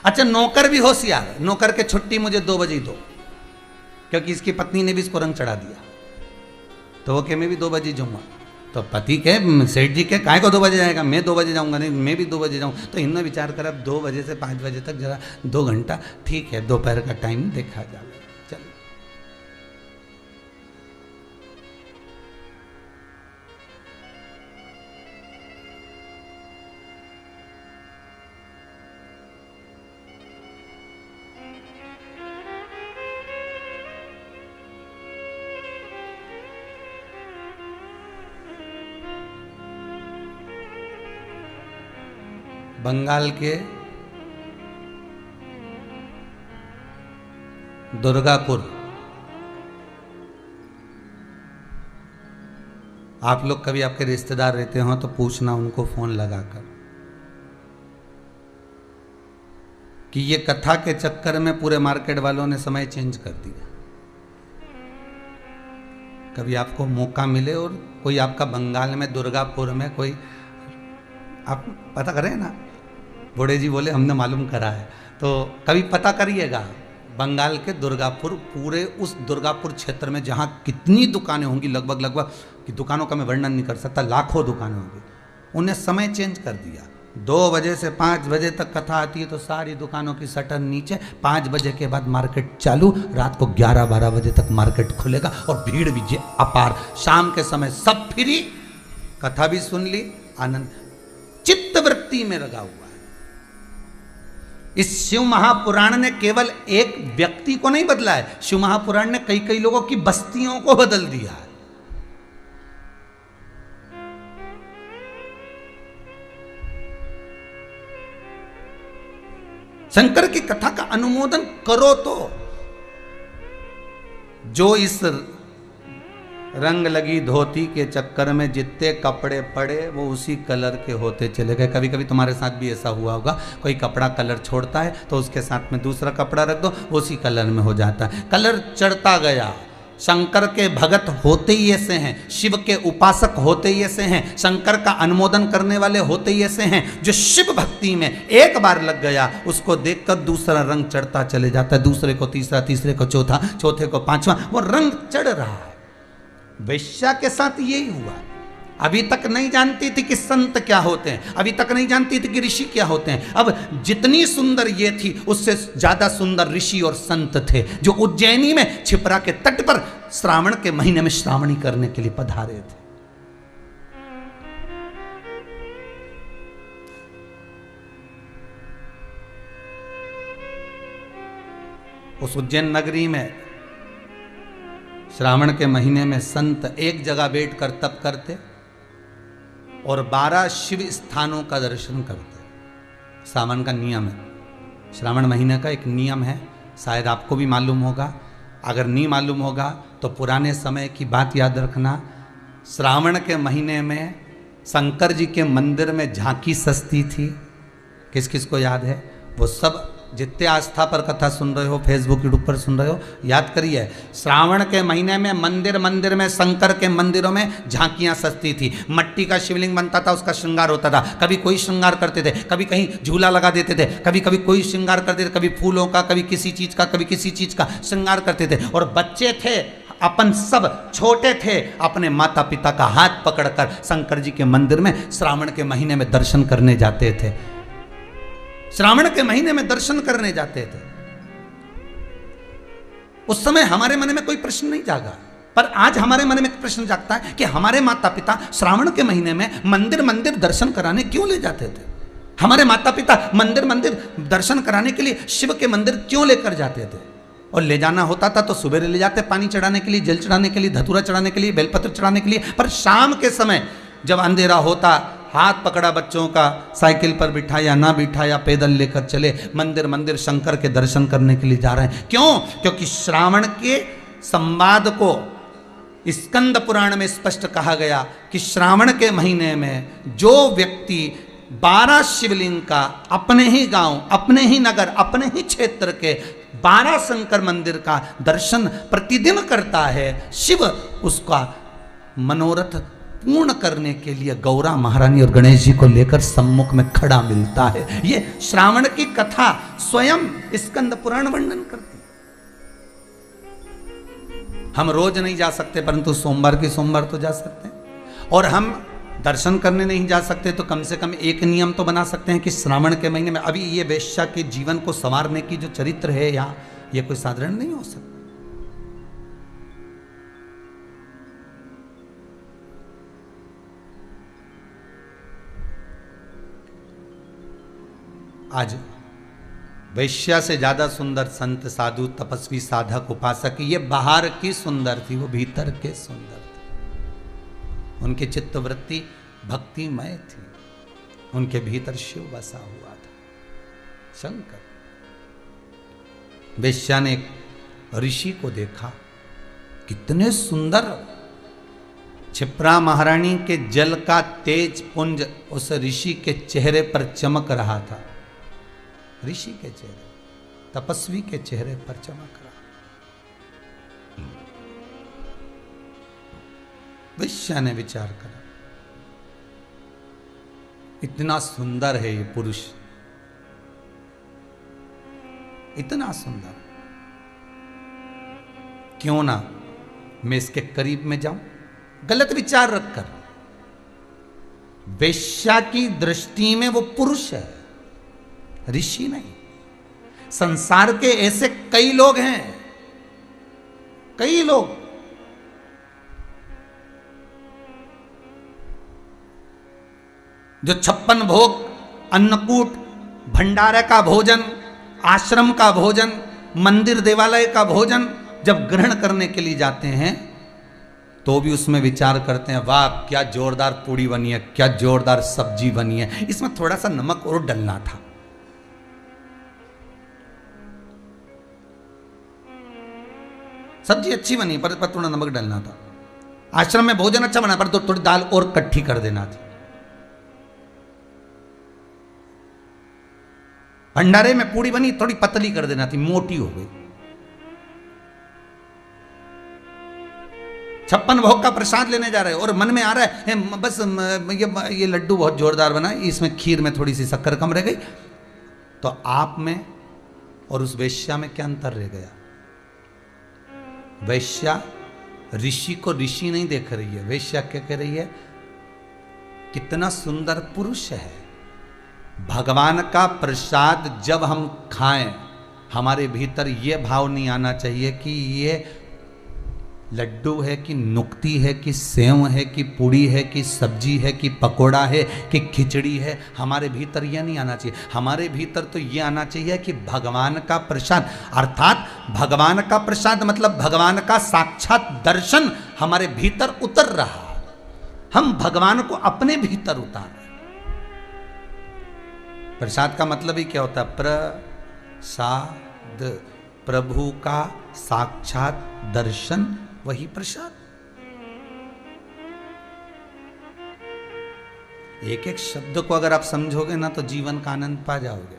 अच्छा नौकर भी होशियार, नौकर के छुट्टी मुझे 2 बजे ही दो, क्योंकि इसकी पत्नी ने भी इसको रंग चढ़ा दिया, तो वो कह मैं भी 2 बजे जाऊँगा। तो पति के सेठ जी के काय को 2 बजे जाएगा, मैं 2 बजे जाऊंगा, नहीं मैं भी 2 बजे जाऊँ। तो इनने विचार कर अब 2 बजे से 5 बजे तक जरा 2 घंटा ठीक है, दोपहर का टाइम देखा जाए। चलो बंगाल के दुर्गापुर, आप लोग कभी आपके रिश्तेदार रहते हो तो पूछना उनको फोन लगाकर कि ये कथा के चक्कर में पूरे मार्केट वालों ने समय चेंज कर दिया। कभी आपको मौका मिले और कोई आपका बंगाल में दुर्गापुर में कोई, आप पता करें ना, बूढ़े जी बोले हमने मालूम करा है, तो कभी पता करिएगा बंगाल के दुर्गापुर, पूरे उस दुर्गापुर क्षेत्र में जहाँ कितनी दुकानें होंगी, लगभग कि दुकानों का मैं वर्णन नहीं कर सकता, लाखों दुकानें होंगी, उन्हें समय चेंज कर दिया। 2 बजे से 5 बजे तक कथा आती है तो सारी दुकानों की शटर नीचे, 5 बजे के बाद मार्केट चालू, रात को 11-12 बजे तक मार्केट खुलेगा और भीड़ भी अपार। शाम के समय सब फ्री, कथा भी सुन ली, आनंद चित्त वृत्ति में लगा हुआ है। इस शिव महापुराण ने केवल एक व्यक्ति को नहीं बदला है, शिव महापुराण ने कई लोगों की बस्तियों को बदल दिया है। शंकर की कथा का अनुमोदन करो तो जो इस रंग लगी धोती के चक्कर में जितने कपड़े पड़े वो उसी कलर के होते चले गए। कभी कभी तुम्हारे साथ भी ऐसा हुआ होगा, कोई कपड़ा कलर छोड़ता है तो उसके साथ में दूसरा कपड़ा रख दो, वो उसी कलर में हो जाता है, कलर चढ़ता गया। शंकर के भगत होते ही ऐसे हैं, शिव के उपासक होते ही ऐसे हैं, शंकर का अनुमोदन करने वाले होते ही ऐसे हैं। जो शिव भक्ति में एक बार लग गया उसको देखकर दूसरा रंग चढ़ता चले जाता है, दूसरे को तीसरा, तीसरे को चौथा, चौथे को पांचवा, वो रंग चढ़ रहा है। वैश्या के साथ यही हुआ। अभी तक नहीं जानती थी कि संत क्या होते हैं, अभी तक नहीं जानती थी कि ऋषि क्या होते हैं। अब जितनी सुंदर ये थी उससे ज्यादा सुंदर ऋषि और संत थे जो उज्जैनी में छिपरा के तट पर श्रावण के महीने में श्रावणी करने के लिए पधारे थे। उस उज्जैन नगरी में श्रावण के महीने में संत एक जगह बैठकर तप करते और 12 शिव स्थानों का दर्शन करते। सावन का नियम है, श्रावण महीने का एक नियम है, शायद आपको भी मालूम होगा, अगर नहीं मालूम होगा तो पुराने समय की बात याद रखना। श्रावण के महीने में शंकर जी के मंदिर में झांकी सजती थी। किस किस को याद है? वो सब जितने आस्था पर कथा सुन रहे हो, फेसबुक यूट्यूब पर सुन रहे हो, याद करिए। श्रावण के महीने में मंदिर में शंकर के मंदिरों में झांकियां सजती थी। मट्टी का शिवलिंग बनता था, उसका श्रृंगार होता था। कभी कोई श्रृंगार करते थे, कभी कहीं झूला लगा देते थे, कभी कभी कोई श्रृंगार करते थे, कभी फूलों का, कभी किसी चीज का, कभी किसी चीज का श्रृंगार करते थे। और बच्चे थे अपन, सब छोटे थे, अपने माता पिता का हाथ पकड़कर शंकर जी के मंदिर में श्रावण के महीने में दर्शन करने जाते थे। श्रावण के महीने में दर्शन करने जाते थे। उस समय हमारे मन में कोई प्रश्न नहीं जागा, पर आज हमारे मन में एक प्रश्न जागता है कि हमारे माता पिता श्रावण के महीने में मंदिर दर्शन कराने क्यों ले जाते थे? हमारे माता पिता मंदिर दर्शन कराने के लिए शिव के मंदिर क्यों लेकर जाते थे? और ले जाना होता था तो सुबह ले जाते, पानी चढ़ाने के लिए, जल चढ़ाने के लिए, धतूरा चढ़ाने के लिए, बेलपत्र चढ़ाने के लिए। पर शाम के समय जब अंधेरा होता, हाथ पकड़ा बच्चों का, साइकिल पर बिठाया ना बिठाया, पैदल लेकर चले, मंदिर शंकर के दर्शन करने के लिए जा रहे हैं। क्यों? क्योंकि श्रावण के संवाद को स्कंद पुराण में स्पष्ट कहा गया कि श्रावण के महीने में जो व्यक्ति 12 शिवलिंग का अपने ही गांव, अपने ही नगर, अपने ही क्षेत्र के 12 शंकर मंदिर का दर्शन प्रतिदिन करता है, शिव उसका मनोरथ पूर्ण करने के लिए गौरा महारानी और गणेश जी को लेकर सम्मुख में खड़ा मिलता है। ये श्रावण की कथा स्वयं स्कंद पुराण वर्णन करती। हम रोज नहीं जा सकते, परंतु सोमवार की सोमवार तो जा सकते हैं। और हम दर्शन करने नहीं जा सकते तो कम से कम एक नियम तो बना सकते हैं कि श्रावण के महीने में, अभी ये वेश्या के जीवन को संवारने की जो चरित्र है यहाँ, ये कोई साधारण नहीं हो सकता। आज वैश्या से ज्यादा सुंदर संत, साधु, तपस्वी, साधक, उपासक, ये बाहर की सुंदर थी, वो भीतर के सुंदर थे। उनकी चित्तवृत्ति भक्तिमय थी। उनके भीतर शिव बसा हुआ था, शंकर। वेश्या ने एक ऋषि को देखा, कितने सुंदर, क्षिप्रा महारानी के जल का तेज पुंज उस ऋषि के चेहरे पर चमक रहा था। ऋषि के चेहरे, तपस्वी के चेहरे पर चमक रहा। वेश्या ने विचार करा, इतना सुंदर है ये पुरुष, इतना सुंदर, क्यों ना मैं इसके करीब में जाऊं। गलत विचार रखकर, वेश्या की दृष्टि में वो पुरुष है, ऋषि नहीं। संसार के ऐसे कई लोग हैं, कई लोग जो 56 भोग, अन्नकूट, भंडारे का भोजन, आश्रम का भोजन, मंदिर देवालय का भोजन जब ग्रहण करने के लिए जाते हैं तो भी उसमें विचार करते हैं, वाह क्या जोरदार पूड़ी बनी है, क्या जोरदार सब्जी बनी है, इसमें थोड़ा सा नमक और डलना था। सब्जी अच्छी बनी पर थोड़ा नमक डलना था। आश्रम में भोजन अच्छा बना पर तो थोड़ी दाल और कट्ठी कर देना थी। भंडारे में पूड़ी बनी, थोड़ी पतली कर देना थी, मोटी हो गई। 56 भोग का प्रसाद लेने जा रहे हैं और मन में आ रहा है बस ये लड्डू बहुत जोरदार बना, इसमें खीर में थोड़ी सी शक्कर कम रह गई। तो आप में और उस वेश्या में क्या अंतर रह गया? वेश्या ऋषि को ऋषि नहीं देख रही है, वेश्या क्या कह रही है, कितना सुंदर पुरुष है। भगवान का प्रसाद जब हम खाएं, हमारे भीतर ये भाव नहीं आना चाहिए कि ये लड्डू है कि नुक्ती है कि सेव है कि पूड़ी है कि सब्जी है कि पकोड़ा है कि खिचड़ी है। हमारे भीतर यह नहीं आना चाहिए। हमारे भीतर तो ये आना चाहिए कि भगवान का प्रसाद, अर्थात भगवान का प्रसाद मतलब भगवान का साक्षात दर्शन हमारे भीतर उतर रहा, हम भगवान को अपने भीतर उतार। प्रसाद का मतलब ही क्या होता है? प्रसाद, प्रभु का साक्षात दर्शन, वही प्रसाद। एक एक शब्द को अगर आप समझोगे ना तो जीवन का आनंद पा जाओगे।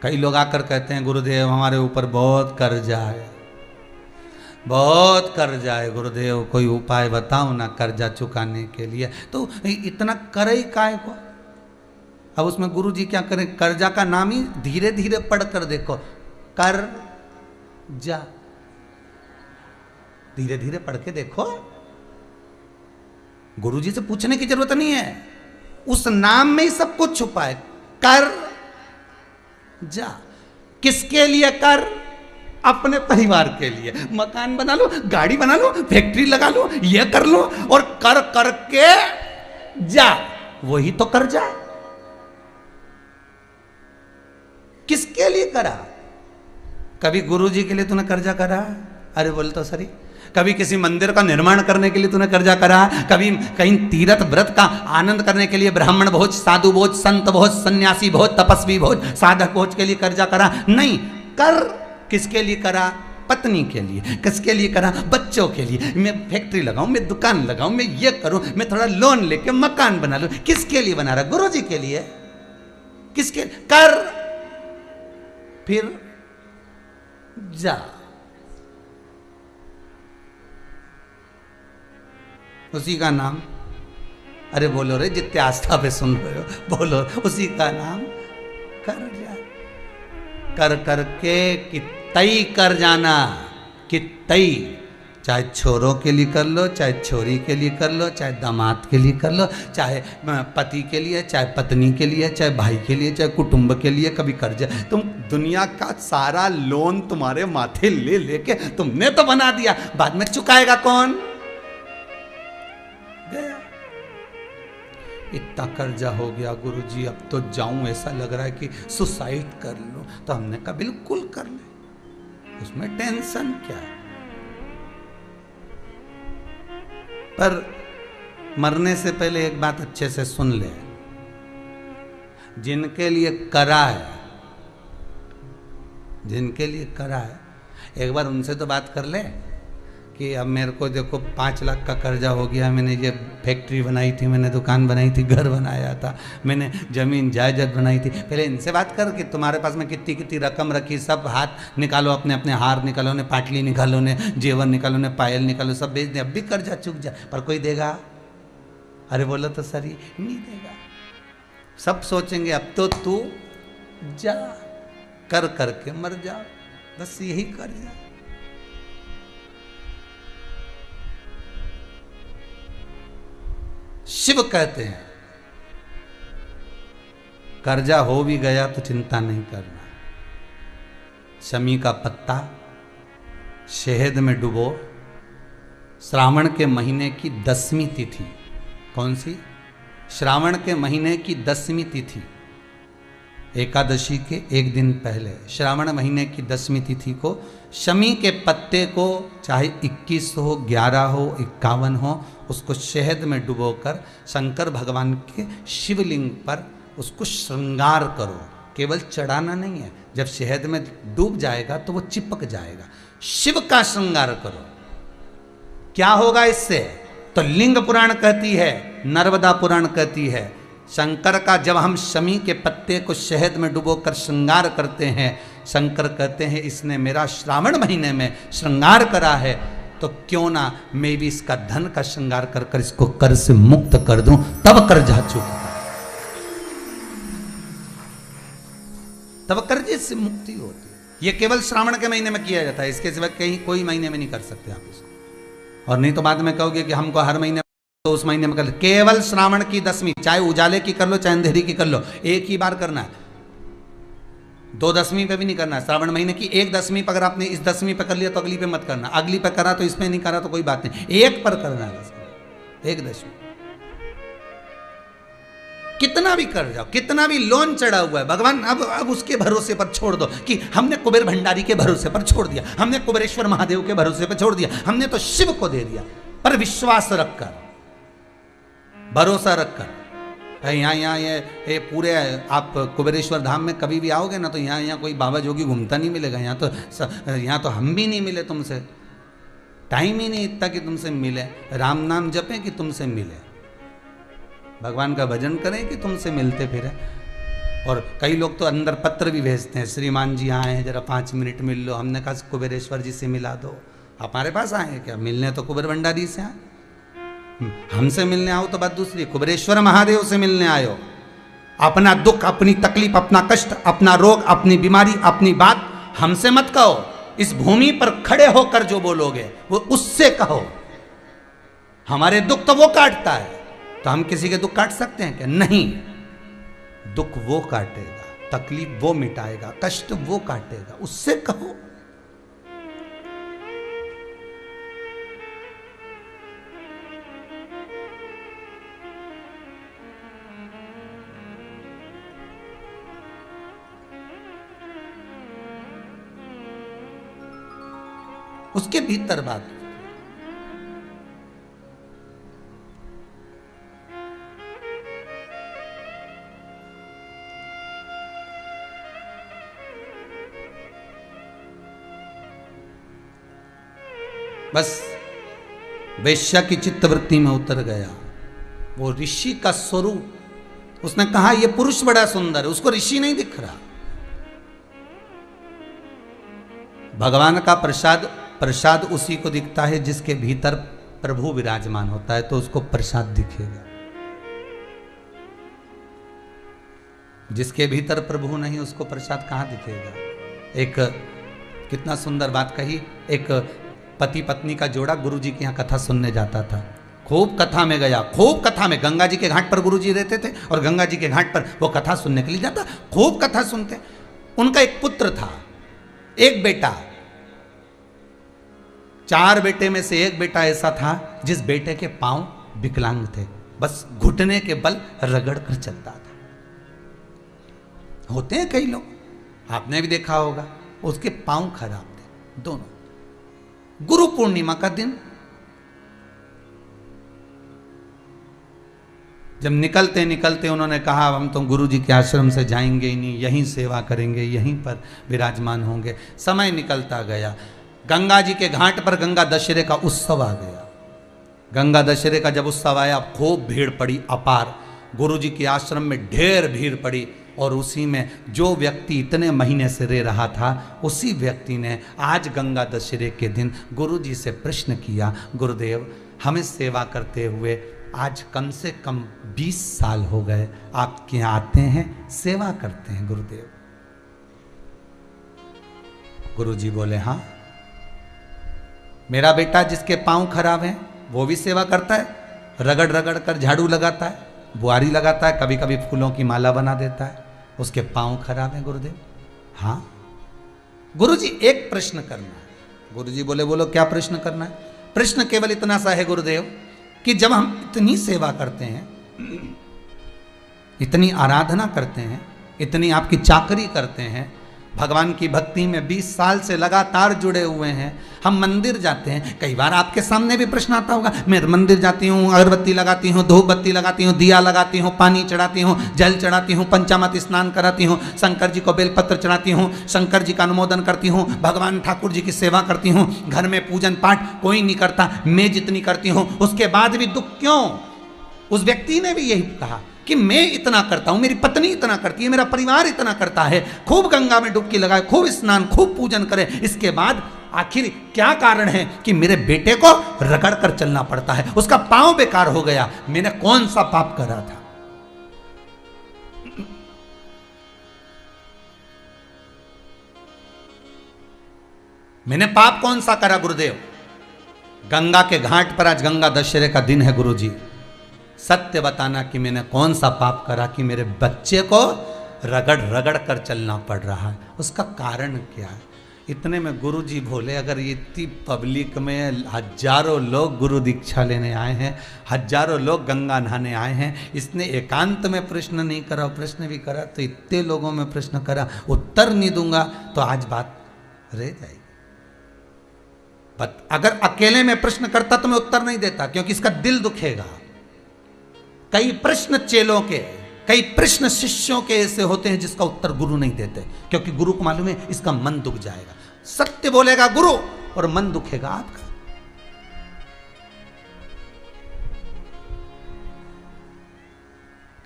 कई लोग आकर कहते हैं गुरुदेव हमारे ऊपर बहुत कर्जा है, बहुत कर्जा है गुरुदेव, कोई उपाय बताओ ना कर्जा चुकाने के लिए। तो इतना करे ही काय को? अब उसमें गुरु जी क्या करें, कर्जा का नाम ही धीरे धीरे पढ़कर देखो, कर जा, धीरे धीरे पढ़ के देखो। गुरु जी से पूछने की जरूरत नहीं है, उस नाम में ही सब कुछ छुपा है। कर जा, किसके लिए कर? अपने परिवार के लिए। मकान बना लो, गाड़ी बना लो, फैक्ट्री लगा लो, ये कर लो, और कर करके जा, वही तो कर जा। किसके लिए करा? कभी गुरु जी के लिए तूने कर्जा करा? अरे बोल तो सरी। कभी किसी मंदिर का निर्माण करने के लिए तूने कर्जा करा? कभी कहीं तीर्थ व्रत का आनंद करने के लिए ब्राह्मण भोज, साधु भोज, संत भोज, सन्यासी भोज, तपस्वी भोज, साधक भोज के लिए कर्जा करा? नहीं। कर किसके लिए करा? पत्नी के लिए। किसके लिए करा? बच्चों के लिए। मैं फैक्ट्री लगाऊं, मैं दुकान लगाऊं, मैं ये करूं, मैं थोड़ा लोन लेके मकान बना लूं। किसके लिए बना रहा? गुरु जी के लिए। किसके? कर, फिर जा। उसी का नाम, अरे बोलो रे, जितने आस्था पे सुन रहे हो बोलो, उसी का नाम कर जा। कर करके कितई कर जाना, कितई। चाहे छोरों के लिए कर लो, चाहे छोरी के लिए कर लो, चाहे दामाद के लिए कर लो, चाहे पति के लिए, चाहे पत्नी के लिए, चाहे भाई के लिए, चाहे कुटुंब के लिए, कभी कर्जा। तुम दुनिया का सारा लोन तुम्हारे माथे ले लेके तुमने तो बना दिया, बाद में चुकाएगा कौन? गया। इतना कर्जा हो गया गुरुजी, अब तो जाऊं, ऐसा लग रहा है कि सुसाइड कर लो। तो हमने कहा बिल्कुल कर ले, उसमें टेंशन क्या है। पर मरने से पहले एक बात अच्छे से सुन ले, जिनके लिए करा है, जिनके लिए करा है, एक बार उनसे तो बात कर ले कि अब मेरे को देखो 5 लाख का कर्जा हो गया, मैंने ये फैक्ट्री बनाई थी, मैंने दुकान बनाई थी, घर बनाया था, मैंने जमीन जायदाद बनाई थी। पहले इनसे बात कर कि तुम्हारे पास में कितनी कितनी रकम रखी, सब हाथ निकालो, अपने अपने हार निकालो ने, पाटली निकालो ने, जेवर निकालो ने, पायल निकालो, सब बेच दे, अब भी कर्जा चुक जा। पर कोई देगा? अरे बोलो तो सर, नहीं देगा। सब सोचेंगे अब तो तू जा, कर करके मर जा, बस यही कर जा। शिव कहते हैं कर्जा हो भी गया तो चिंता नहीं करना, शमी का पत्ता शहद में डुबो, श्रावण के महीने की 10वीं तिथि, कौन सी? श्रावण के महीने की 10वीं तिथि, एकादशी के एक दिन पहले, श्रावण महीने की 10वीं तिथि को शमी के पत्ते को, चाहे 21 हो, 11 हो, 51 हो, उसको शहद में डुबोकर शंकर भगवान के शिवलिंग पर उसको श्रृंगार करो। केवल चढ़ाना नहीं है, जब शहद में डूब जाएगा तो वो चिपक जाएगा। शिव का श्रृंगार करो। क्या होगा इससे? तो लिंग पुराण कहती है, नर्मदा पुराण कहती है, शंकर का जब हम शमी के पत्ते को शहद में डुबोकर श्रृंगार करते हैं, शंकर कहते हैं इसने मेरा श्रावण महीने में श्रृंगार करा है, तो क्यों ना मैं भी इसका धन का श्रृंगार कर कर इसको कर से मुक्त कर दूं, तब कर्जा चुकता, तब कर्जे से मुक्ति होती है। ये केवल श्रावण के महीने में किया जाता है, इसके सिवा कहीं कोई महीने में नहीं कर सकते आप इसको। और नहीं तो बाद में कहोगे कि हमको हर महीने, तो उस महीने में कर लो। केवल श्रावण की 10वीं, चाहे उजाले की कर लो चाहे अंधेरी की कर लो, एक ही बार करना है। 2 10वीं पे भी नहीं करना है। श्रावण महीने की 1 10वीं पर अगर आपने इस 10वीं पे कर लिया तो अगली पे मत करना, अगली पे करा तो इसमें नहीं करा तो कोई बात नहीं, एक पर करना है बस, 1 10वीं। कितना भी कर जाओ, कितना भी लोन चढ़ा हुआ है, भगवान अब उसके भरोसे पर छोड़ दो कि हमने कुबेर भंडारी के भरोसे पर छोड़ दिया, हमने कुबेरेश्वर महादेव के भरोसे पर छोड़ दिया, हमने तो शिव को दे दिया। पर विश्वास रखकर, भरोसा रखकर, यहाँ ये पूरे आप कुबेरेश्वर धाम में कभी भी आओगे ना, तो यहाँ कोई बाबा जोगी घूमता नहीं मिलेगा। यहाँ तो हम भी नहीं मिले तुमसे, टाइम ही नहीं इतना कि तुमसे मिले। राम नाम जपें कि तुमसे मिले, भगवान का भजन करें कि तुमसे मिलते फिरे। और कई लोग तो अंदर पत्र भी भेजते हैं, श्रीमान जी आए हैं, जरा 5 मिनट मिल लो। हमने कहा कुबेरेश्वर जी से मिला दो। हमारे पास आए क्या? मिलने तो कुबेर भंडारी से आए, हमसे मिलने आओ तो बात दूसरी। कुबेरेश्वर महादेव से मिलने आयो, अपना दुख, अपनी तकलीफ, अपना कष्ट, अपना रोग, अपनी बीमारी, अपनी बात हमसे मत कहो। इस भूमि पर खड़े होकर जो बोलोगे वो उससे कहो। हमारे दुख तो वो काटता है, तो हम किसी के दुख काट सकते हैं क्या? नहीं, दुख वो काटेगा, तकलीफ वो मिटाएगा, कष्ट वो काटेगा, उससे कहो। उसके भीतर बात। बस वेश्या की चित्तवृत्ति में उतर गया वो ऋषि का स्वरूप। उसने कहा ये पुरुष बड़ा सुंदर है, उसको ऋषि नहीं दिख रहा। भगवान का प्रसाद, प्रसाद उसी को दिखता है जिसके भीतर प्रभु विराजमान होता है, तो उसको प्रसाद दिखेगा। जिसके भीतर प्रभु नहीं उसको प्रसाद कहाँ दिखेगा। एक कितना सुंदर बात कही, एक पति पत्नी का जोड़ा गुरुजी के यहाँ कथा सुनने जाता था। खूब कथा में गया, खूब कथा में, गंगा जी के घाट पर गुरुजी रहते थे और गंगा जी के घाट पर वो कथा सुनने के लिए जाता। खूब कथा सुनते। उनका एक पुत्र था, एक बेटा। 4 बेटे में से एक बेटा ऐसा था जिस बेटे के पांव विकलांग थे, बस घुटने के बल रगड़ कर चलता था। होते हैं कई लोग, आपने भी देखा होगा, उसके पांव खराब थे दोनों। गुरु पूर्णिमा का दिन जब निकलते निकलते उन्होंने कहा हम तो गुरु जी के आश्रम से जाएंगे ही नहीं, यहीं सेवा करेंगे, यहीं पर विराजमान होंगे। समय निकलता गया, गंगा जी के घाट पर गंगा दशहरे का उत्सव आ गया। गंगा दशहरे का जब उत्सव आया, खूब भीड़ पड़ी अपार, गुरु जी के आश्रम में ढेर भीड़ पड़ी। और उसी में जो व्यक्ति इतने महीने से रह रहा था, उसी व्यक्ति ने आज गंगा दशहरे के दिन गुरु जी से प्रश्न किया, गुरुदेव हमें सेवा करते हुए आज कम से कम 20 साल हो गए, आपके यहाँ आते हैं, सेवा करते हैं गुरुदेव। गुरु जी बोले हाँ, मेरा बेटा जिसके पांव खराब हैं वो भी सेवा करता है, रगड़ रगड़ कर झाड़ू लगाता है, बुआरी लगाता है, कभी कभी फूलों की माला बना देता है, उसके पांव खराब हैं गुरुदेव। हाँ गुरुजी एक प्रश्न करना है। गुरुजी बोले बोलो क्या प्रश्न करना है? प्रश्न केवल इतना सा है गुरुदेव कि जब हम इतनी सेवा करते हैं, इतनी आराधना करते हैं, इतनी आपकी चाकरी करते हैं, भगवान की भक्ति में 20 साल से लगातार जुड़े हुए हैं, हम मंदिर जाते हैं, कई बार आपके सामने भी प्रश्न आता होगा, मैं मंदिर जाती हूँ, अगरबत्ती लगाती हूँ, धूप बत्ती लगाती हूँ, दिया लगाती हूँ, पानी चढ़ाती हूँ, जल चढ़ाती हूँ, पंचामृत स्नान कराती हूँ, शंकर जी को बेलपत्र चढ़ाती हूँ, शंकर जी का अनुमोदन करती हूँ, भगवान ठाकुर जी की सेवा करती हूँ, घर में पूजन पाठ कोई नहीं करता, मैं जितनी करती हूँ, उसके बाद भी दुख क्यों? उस व्यक्ति ने भी यही कहा कि मैं इतना करता हूं, मेरी पत्नी इतना करती है, मेरा परिवार इतना करता है, खूब गंगा में डुबकी लगाए, खूब स्नान, खूब पूजन करे, इसके बाद आखिर क्या कारण है कि मेरे बेटे को रगड़ कर चलना पड़ता है, उसका पांव बेकार हो गया, मैंने कौन सा पाप करा था? मैंने पाप कौन सा करा गुरुदेव? गंगा के घाट पर आज गंगा दशहरे का दिन है गुरुजी, सत्य बताना कि मैंने कौन सा पाप करा कि मेरे बच्चे को रगड़ रगड़ कर चलना पड़ रहा है, उसका कारण क्या है? इतने में गुरुजी बोले, अगर इतनी पब्लिक में हजारों लोग गुरु दीक्षा लेने आए हैं, हजारों लोग गंगा नहाने आए हैं, इसने एकांत में प्रश्न नहीं करा, प्रश्न भी करा तो इतने लोगों में प्रश्न करा, उत्तर नहीं दूंगा तो आज बात रह जाएगी। अगर अकेले में प्रश्न करता तो मैं उत्तर नहीं देता, क्योंकि इसका दिल दुखेगा। कई प्रश्न चेलों के, कई प्रश्न शिष्यों के ऐसे होते हैं जिसका उत्तर गुरु नहीं देते, क्योंकि गुरु को मालूम है इसका मन दुख जाएगा। सत्य बोलेगा गुरु और मन दुखेगा आपका।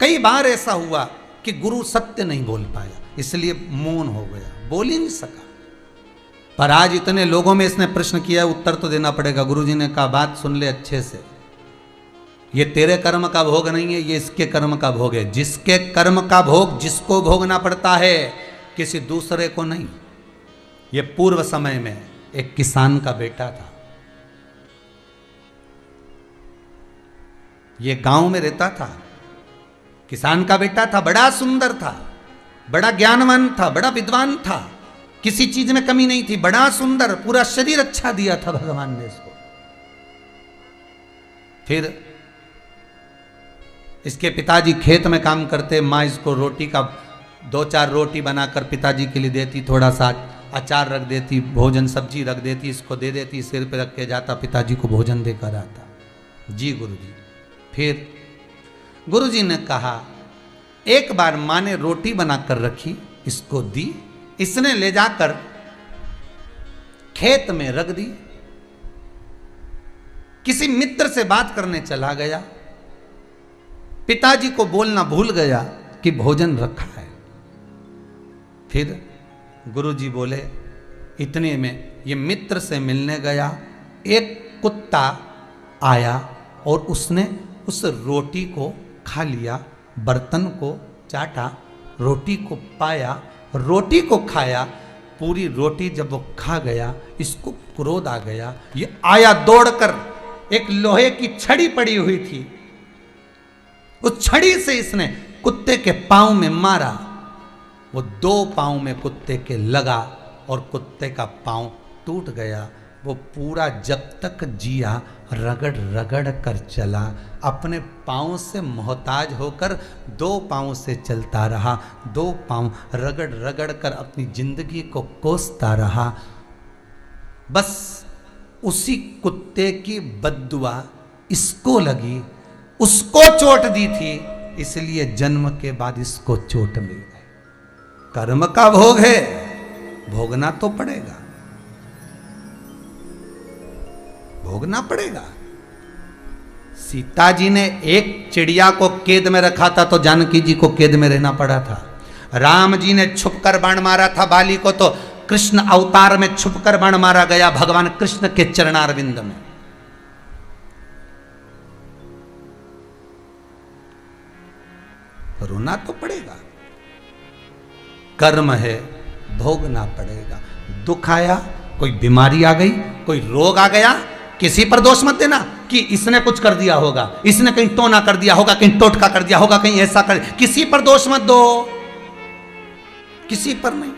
कई बार ऐसा हुआ कि गुरु सत्य नहीं बोल पाया, इसलिए मौन हो गया, बोल ही नहीं सका। पर आज इतने लोगों में इसने प्रश्न किया, उत्तर तो देना पड़ेगा। गुरुजी ने कहा बात सुन ले अच्छे से, ये तेरे कर्म का भोग नहीं है, ये इसके कर्म का भोग है। जिसके कर्म का भोग जिसको भोगना पड़ता है, किसी दूसरे को नहीं। ये पूर्व समय में एक किसान का बेटा था, ये गांव में रहता था, किसान का बेटा था, बड़ा सुंदर था, बड़ा ज्ञानवान था, बड़ा विद्वान था, किसी चीज में कमी नहीं थी, बड़ा सुंदर, पूरा शरीर अच्छा दिया था भगवान ने इसको। फिर इसके पिताजी खेत में काम करते, माँ इसको रोटी का 2-4 रोटी बनाकर पिताजी के लिए देती, थोड़ा सा अचार रख देती, भोजन सब्जी रख देती, इसको दे देती, सिर पे रख के जाता, पिताजी को भोजन देकर आता। जी गुरुजी। फिर गुरुजी ने कहा, एक बार माँ ने रोटी बनाकर रखी, इसको दी, इसने ले जाकर खेत में रख दी, किसी मित्र से बात करने चला गया, पिताजी को बोलना भूल गया कि भोजन रखा है। फिर गुरुजी बोले, इतने में ये मित्र से मिलने गया, एक कुत्ता आया और उसने उस रोटी को खा लिया, बर्तन को चाटा, रोटी को पाया, रोटी को खाया, पूरी रोटी जब वो खा गया, इसको क्रोध आ गया, ये आया दौड़कर, एक लोहे की छड़ी पड़ी हुई थी, उस छड़ी से इसने कुत्ते के पांव में मारा, वो 2 पांव में कुत्ते के लगा और कुत्ते का पांव टूट गया। वो पूरा जब तक जिया रगड़ रगड़ कर चला, अपने पांव से मोहताज होकर 2 पांव से चलता रहा, 2 पांव रगड़ रगड़ कर अपनी जिंदगी को कोसता रहा। बस उसी कुत्ते की बद्दुआ इसको लगी, उसको चोट दी थी, इसलिए जन्म के बाद इसको चोट मिल गई। कर्म का भोग है, भोगना तो पड़ेगा, भोगना पड़ेगा। सीता जी ने एक चिड़िया को कैद में रखा था तो जानकी जी को कैद में रहना पड़ा था। राम जी ने छुपकर बाण मारा था बाली को तो कृष्ण अवतार में छुपकर बाण मारा गया भगवान कृष्ण के चरणारविंद में। रोना तो पड़ेगा, कर्म है, भोगना पड़ेगा। दुख आया, कोई बीमारी आ गई, कोई रोग आ गया, किसी पर दोष मत देना कि इसने कुछ कर दिया होगा, इसने कहीं टोना कर दिया होगा, कहीं टोटका कर दिया होगा, कहीं ऐसा कर, किसी पर दोष मत दो, किसी पर नहीं।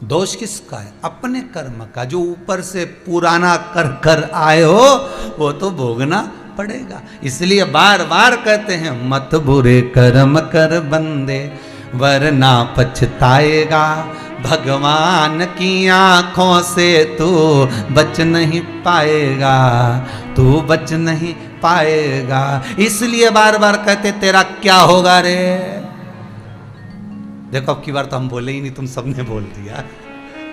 दोष किसका है? अपने कर्म का, जो ऊपर से पुराना कर कर आए हो वो तो भोगना पड़ेगा। इसलिए बार बार कहते हैं मत बुरे कर्म कर बंदे वरना पछताएगा, भगवान की आंखों से तू बच नहीं पाएगा, तू बच नहीं पाएगा। इसलिए बार बार कहते तेरा क्या होगा रे। देखो अब की बार तो हम बोले ही नहीं, तुम सबने बोल दिया,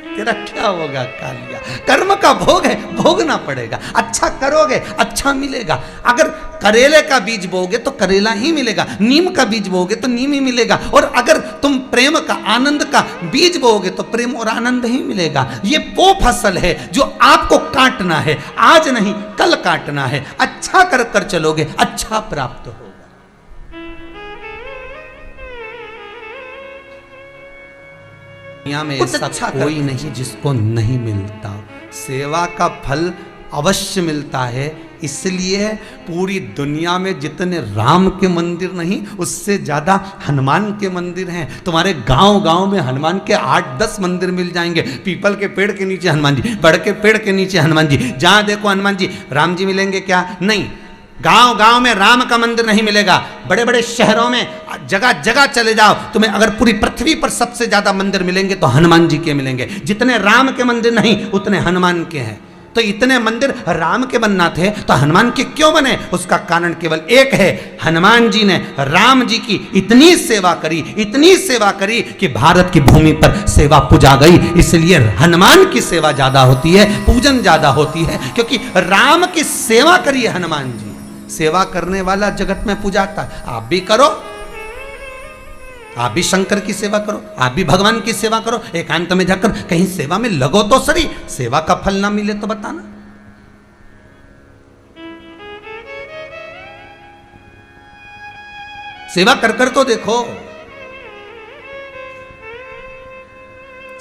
तेरा क्या होगा कालिया। कर्म का भोग है, भोगना पड़ेगा। अच्छा करोगे अच्छा मिलेगा। अगर करेले का बीज बोगे तो करेला ही मिलेगा, नीम का बीज बोगे तो नीम ही मिलेगा, और अगर तुम प्रेम का आनंद का बीज बोगे तो प्रेम और आनंद ही मिलेगा। ये वो फसल है जो आपको काटना है, आज नहीं कल काटना है। अच्छा कर कर चलोगे अच्छा प्राप्त होगा। दुनिया में ऐसा अच्छा कोई नहीं जिसको नहीं मिलता। सेवा का फल अवश्य मिलता है। इसलिए पूरी दुनिया में जितने राम के मंदिर नहीं, उससे ज्यादा हनुमान के मंदिर हैं। तुम्हारे गांव गांव में हनुमान के 8-10 मंदिर मिल जाएंगे। पीपल के पेड़ के नीचे हनुमान जी, बड़ के पेड़ के नीचे हनुमान जी, जहां देखो हनुमान जी। राम जी मिलेंगे क्या? नहीं। गांव गांव में राम का मंदिर नहीं मिलेगा। बड़े बड़े शहरों में जगह जगह चले जाओ, तुम्हें अगर पूरी पृथ्वी पर सबसे ज्यादा मंदिर मिलेंगे तो हनुमान जी के मिलेंगे। जितने राम के मंदिर नहीं उतने हनुमान के हैं। तो इतने मंदिर राम के बनना थे तो हनुमान के क्यों बने? उसका कारण केवल एक है, हनुमान जी ने राम जी की इतनी सेवा करी, इतनी सेवा करी कि भारत की भूमि पर सेवा पूजा गई। इसलिए हनुमान की सेवा ज्यादा होती है, पूजन ज्यादा होती है, क्योंकि राम की सेवा करी है हनुमान जी। सेवा करने वाला जगत में पूजाता है। आप भी करो, आप भी शंकर की सेवा करो, आप भी भगवान की सेवा करो। एकांत में जाकर कहीं सेवा में लगो तो सही। सेवा का फल ना मिले तो बताना। सेवा कर कर तो देखो।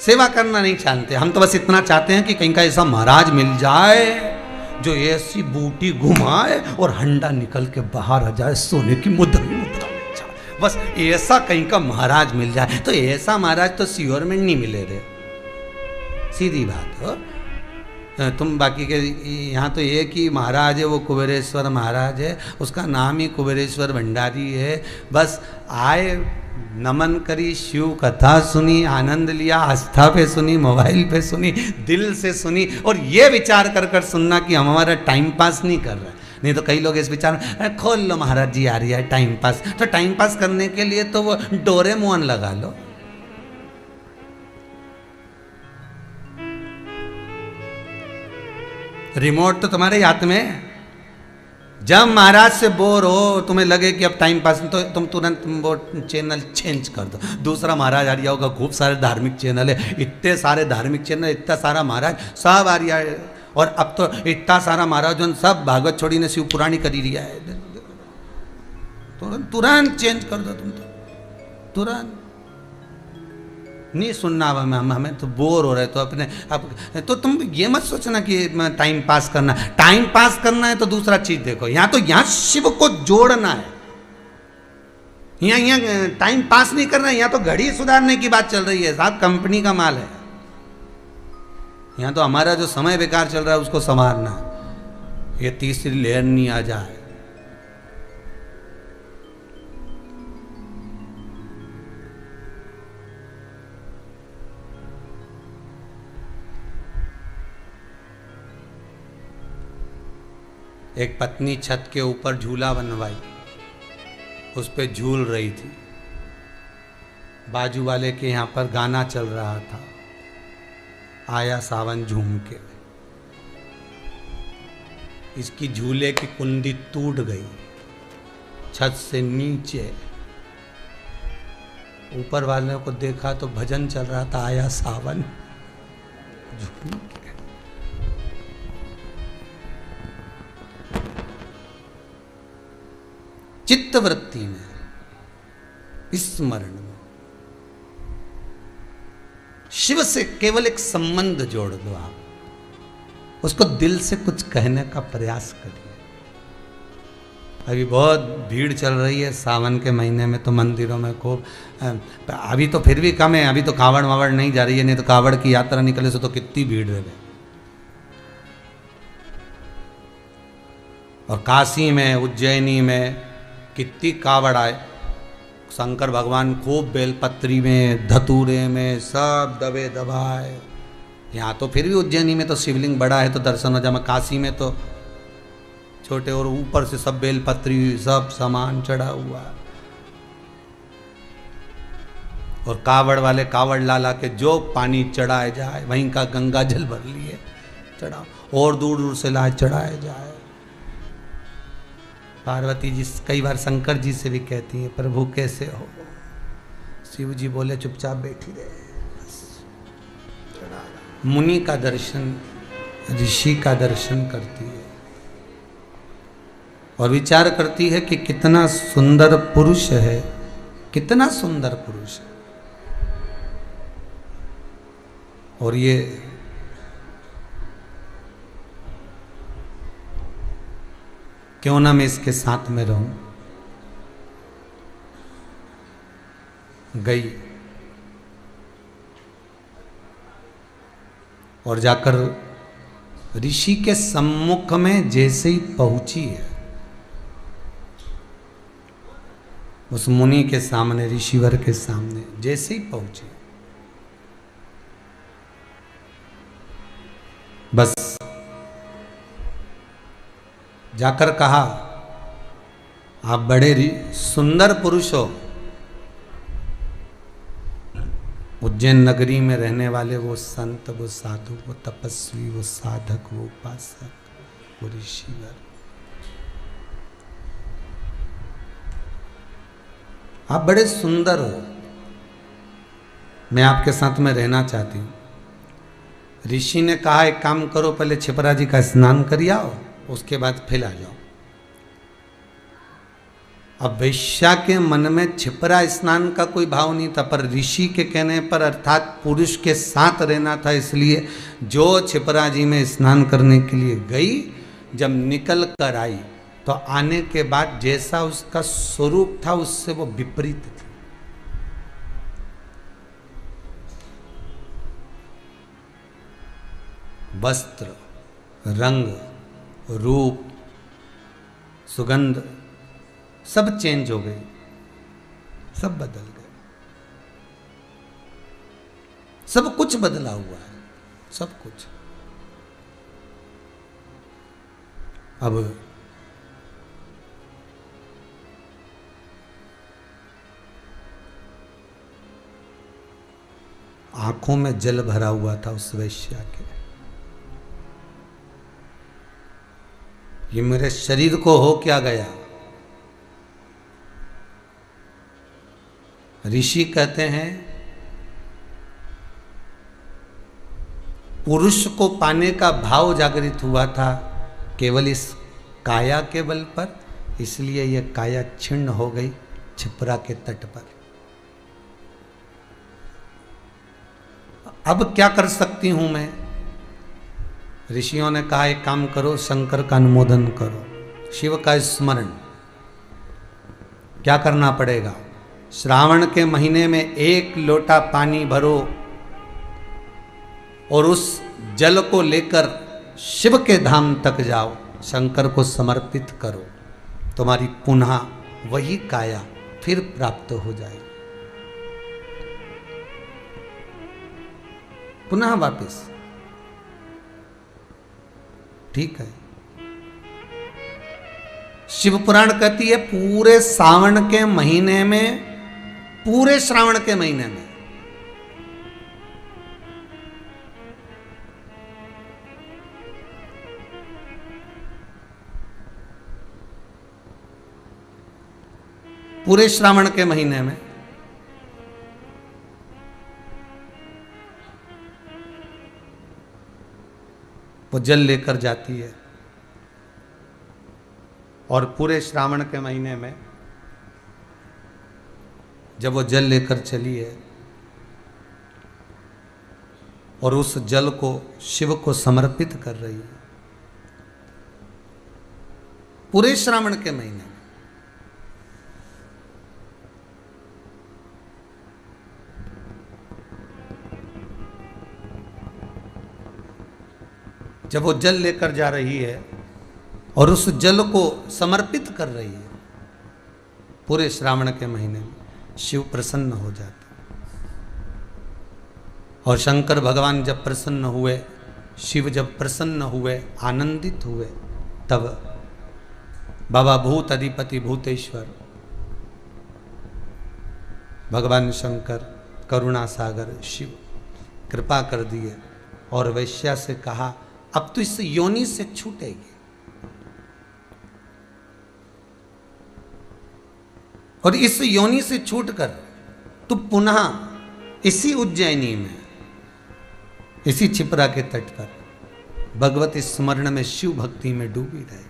सेवा करना नहीं चाहते हम तो, बस इतना चाहते हैं कि कहीं का ऐसा महाराज मिल जाए जो ऐसी बूटी घुमाए और हंडा निकल के बाहर आ जाए, सोने की मुद्रा मिल जाए। बस ऐसा कहीं का महाराज मिल जाए। तो ऐसा महाराज तो सीहोर में नहीं मिले रे, सीधी बात हो। तुम बाकी के यहाँ तो एक ही महाराज है, वो कुबेरेश्वर महाराज है, उसका नाम ही कुबेरेश्वर भंडारी है। बस आए, नमन करी, शिव कथा सुनी, आनंद लिया, आस्था पे सुनी, मोबाइल पे सुनी, दिल से सुनी, और ये विचार कर कर सुनना कि हम हमारा टाइम पास नहीं कर रहे। नहीं तो कई लोग इस विचार में खोल लो महाराज जी आ रही है टाइम पास। तो टाइम पास करने के लिए तो वो डोरेमोन लगा लो। रिमोट तो तुम्हारे हाथ में। जब महाराज से बोर हो, तुम्हें लगे कि अब टाइम पास, तो तुम तुरंत वो चैनल चेंज कर दो। दूसरा महाराज आ रहा होगा, खूब सारे धार्मिक चैनल है, इतने सारे धार्मिक चैनल, इतना सारा महाराज सब आ रहा है। और अब तो इतना सारा महाराज सब भागवत छोड़ी ने शिव पुराणी करी रिया है। तुरंत चेंज कर दो तुम, तो तुरंत नहीं सुनना। हमें तो बोर हो रहे तो अपने अब तो तुम ये मत सोचना कि टाइम पास करना। टाइम पास करना है तो दूसरा चीज देखो। यहाँ तो यहाँ शिव को जोड़ना है। यहाँ टाइम पास नहीं करना है, यहाँ तो घड़ी सुधारने की बात चल रही है साहब, कंपनी का माल है। यहाँ तो हमारा जो समय बेकार चल रहा है उसको संवारना। ये तीसरी लहर नहीं आ जाए। एक पत्नी छत के ऊपर झूला बनवाई, उस पे झूल रही थी। बाजू वाले के यहाँ पर गाना चल रहा था, आया सावन झूम के। इसकी झूले की कुंडी टूट गई, छत से नीचे। ऊपर वाले को देखा तो भजन चल रहा था, आया सावन झूम के। चित्तवृत्ति में, स्मरण में शिव से केवल एक संबंध जोड़ दो आप, उसको दिल से कुछ कहने का प्रयास करिए। अभी बहुत भीड़ चल रही है सावन के महीने में, तो मंदिरों में खूब, अभी तो फिर भी कम है, अभी तो कावड़ वावड़ नहीं जा रही है, नहीं तो कावड़ की यात्रा निकले से तो कितनी भीड़ रहे। और काशी में, उज्जैनी में कितनी कावड़ आए, शंकर भगवान खूब बेलपत्री में, धतूरे में सब दबे दबाए। यहाँ तो फिर भी उज्जैनी में तो शिवलिंग बड़ा है तो दर्शन हो जाए, काशी में तो छोटे, और ऊपर से सब बेलपत्री सब सामान चढ़ा हुआ। और कावड़ वाले कावड़ लाला के जो पानी चढ़ाए जाए, वहीं का गंगा जल भर लिए चढ़ा, और दूर दूर से लाए चढ़ाए जाए। पार्वती जी कई बार शंकर जी से भी कहती हैं, प्रभु कैसे हो? शिव जी बोले चुपचाप बैठी रहे। मुनि का दर्शन, ऋषि का दर्शन करती है और विचार करती है कि कितना सुंदर पुरुष है, कितना सुंदर पुरुष है। और ये क्यों ना मैं इसके साथ में रहूं। गई और जाकर ऋषि के सम्मुख में जैसे ही पहुंची है, उस मुनि के सामने, ऋषिवर के सामने जैसे ही पहुंची, बस जाकर कहा, आप बड़े सुंदर पुरुष हो। उज्जैन नगरी में रहने वाले वो संत, वो साधु, वो तपस्वी, वो साधक, वो उपासक, वो ऋषिवर, आप बड़े सुंदर हो, मैं आपके साथ में रहना चाहती हूँ। ऋषि ने कहा, एक काम करो, पहले छिपरा जी का स्नान करिए आओ, उसके बाद फिर आ जाओ। अब वैश्या के मन में छिपरा स्नान का कोई भाव नहीं था, पर ऋषि के कहने पर, अर्थात पुरुष के साथ रहना था, इसलिए जो छिपरा जी में स्नान करने के लिए गई, जब निकल कर आई तो आने के बाद जैसा उसका स्वरूप था उससे वो विपरीत थी। वस्त्र, रंग, रूप, सुगंध सब चेंज हो गई, सब बदल गए, सब कुछ बदला हुआ है, सब कुछ। अब आंखों में जल भरा हुआ था उस वैश्या के, ये मेरे शरीर को हो क्या गया। ऋषि कहते हैं, पुरुष को पाने का भाव जागृत हुआ था केवल इस काया के बल पर, इसलिए यह काया छिन्न हो गई छिपरा के तट पर। अब क्या कर सकती हूं मैं? ऋषियों ने कहा, एक काम करो, शंकर का अनुमोदन करो, शिव का स्मरण। क्या करना पड़ेगा? श्रावण के महीने में 1 लोटा पानी भरो और उस जल को लेकर शिव के धाम तक जाओ, शंकर को समर्पित करो, तुम्हारी पुनः वही काया फिर प्राप्त हो जाएगी, पुनः वापस। ठीक है, शिव पुराण कहती है पूरे सावन के महीने में, पूरे श्रावण के महीने में पूरे श्रावण के महीने में वो जल लेकर जाती है, और पूरे श्रावण के महीने में जब वो जल लेकर चली है और उस जल को शिव को समर्पित कर रही है, पूरे श्रावण के महीने में जब वो जल लेकर जा रही है और उस जल को समर्पित कर रही है, पूरे श्रावण के महीने में शिव प्रसन्न हो जाते। और शंकर भगवान जब प्रसन्न हुए, शिव जब प्रसन्न हुए, आनंदित हुए, तब बाबा भूत अधिपति भूतेश्वर भगवान शंकर करुणा सागर शिव कृपा कर दिए और वैश्या से कहा अब तो इस योनि से छूटेगी। और इस योनि से छूटकर तू पुनः इसी उज्जैनी में, इसी छिपरा के तट पर भगवती स्मरण में शिव भक्ति में डूबी रहे।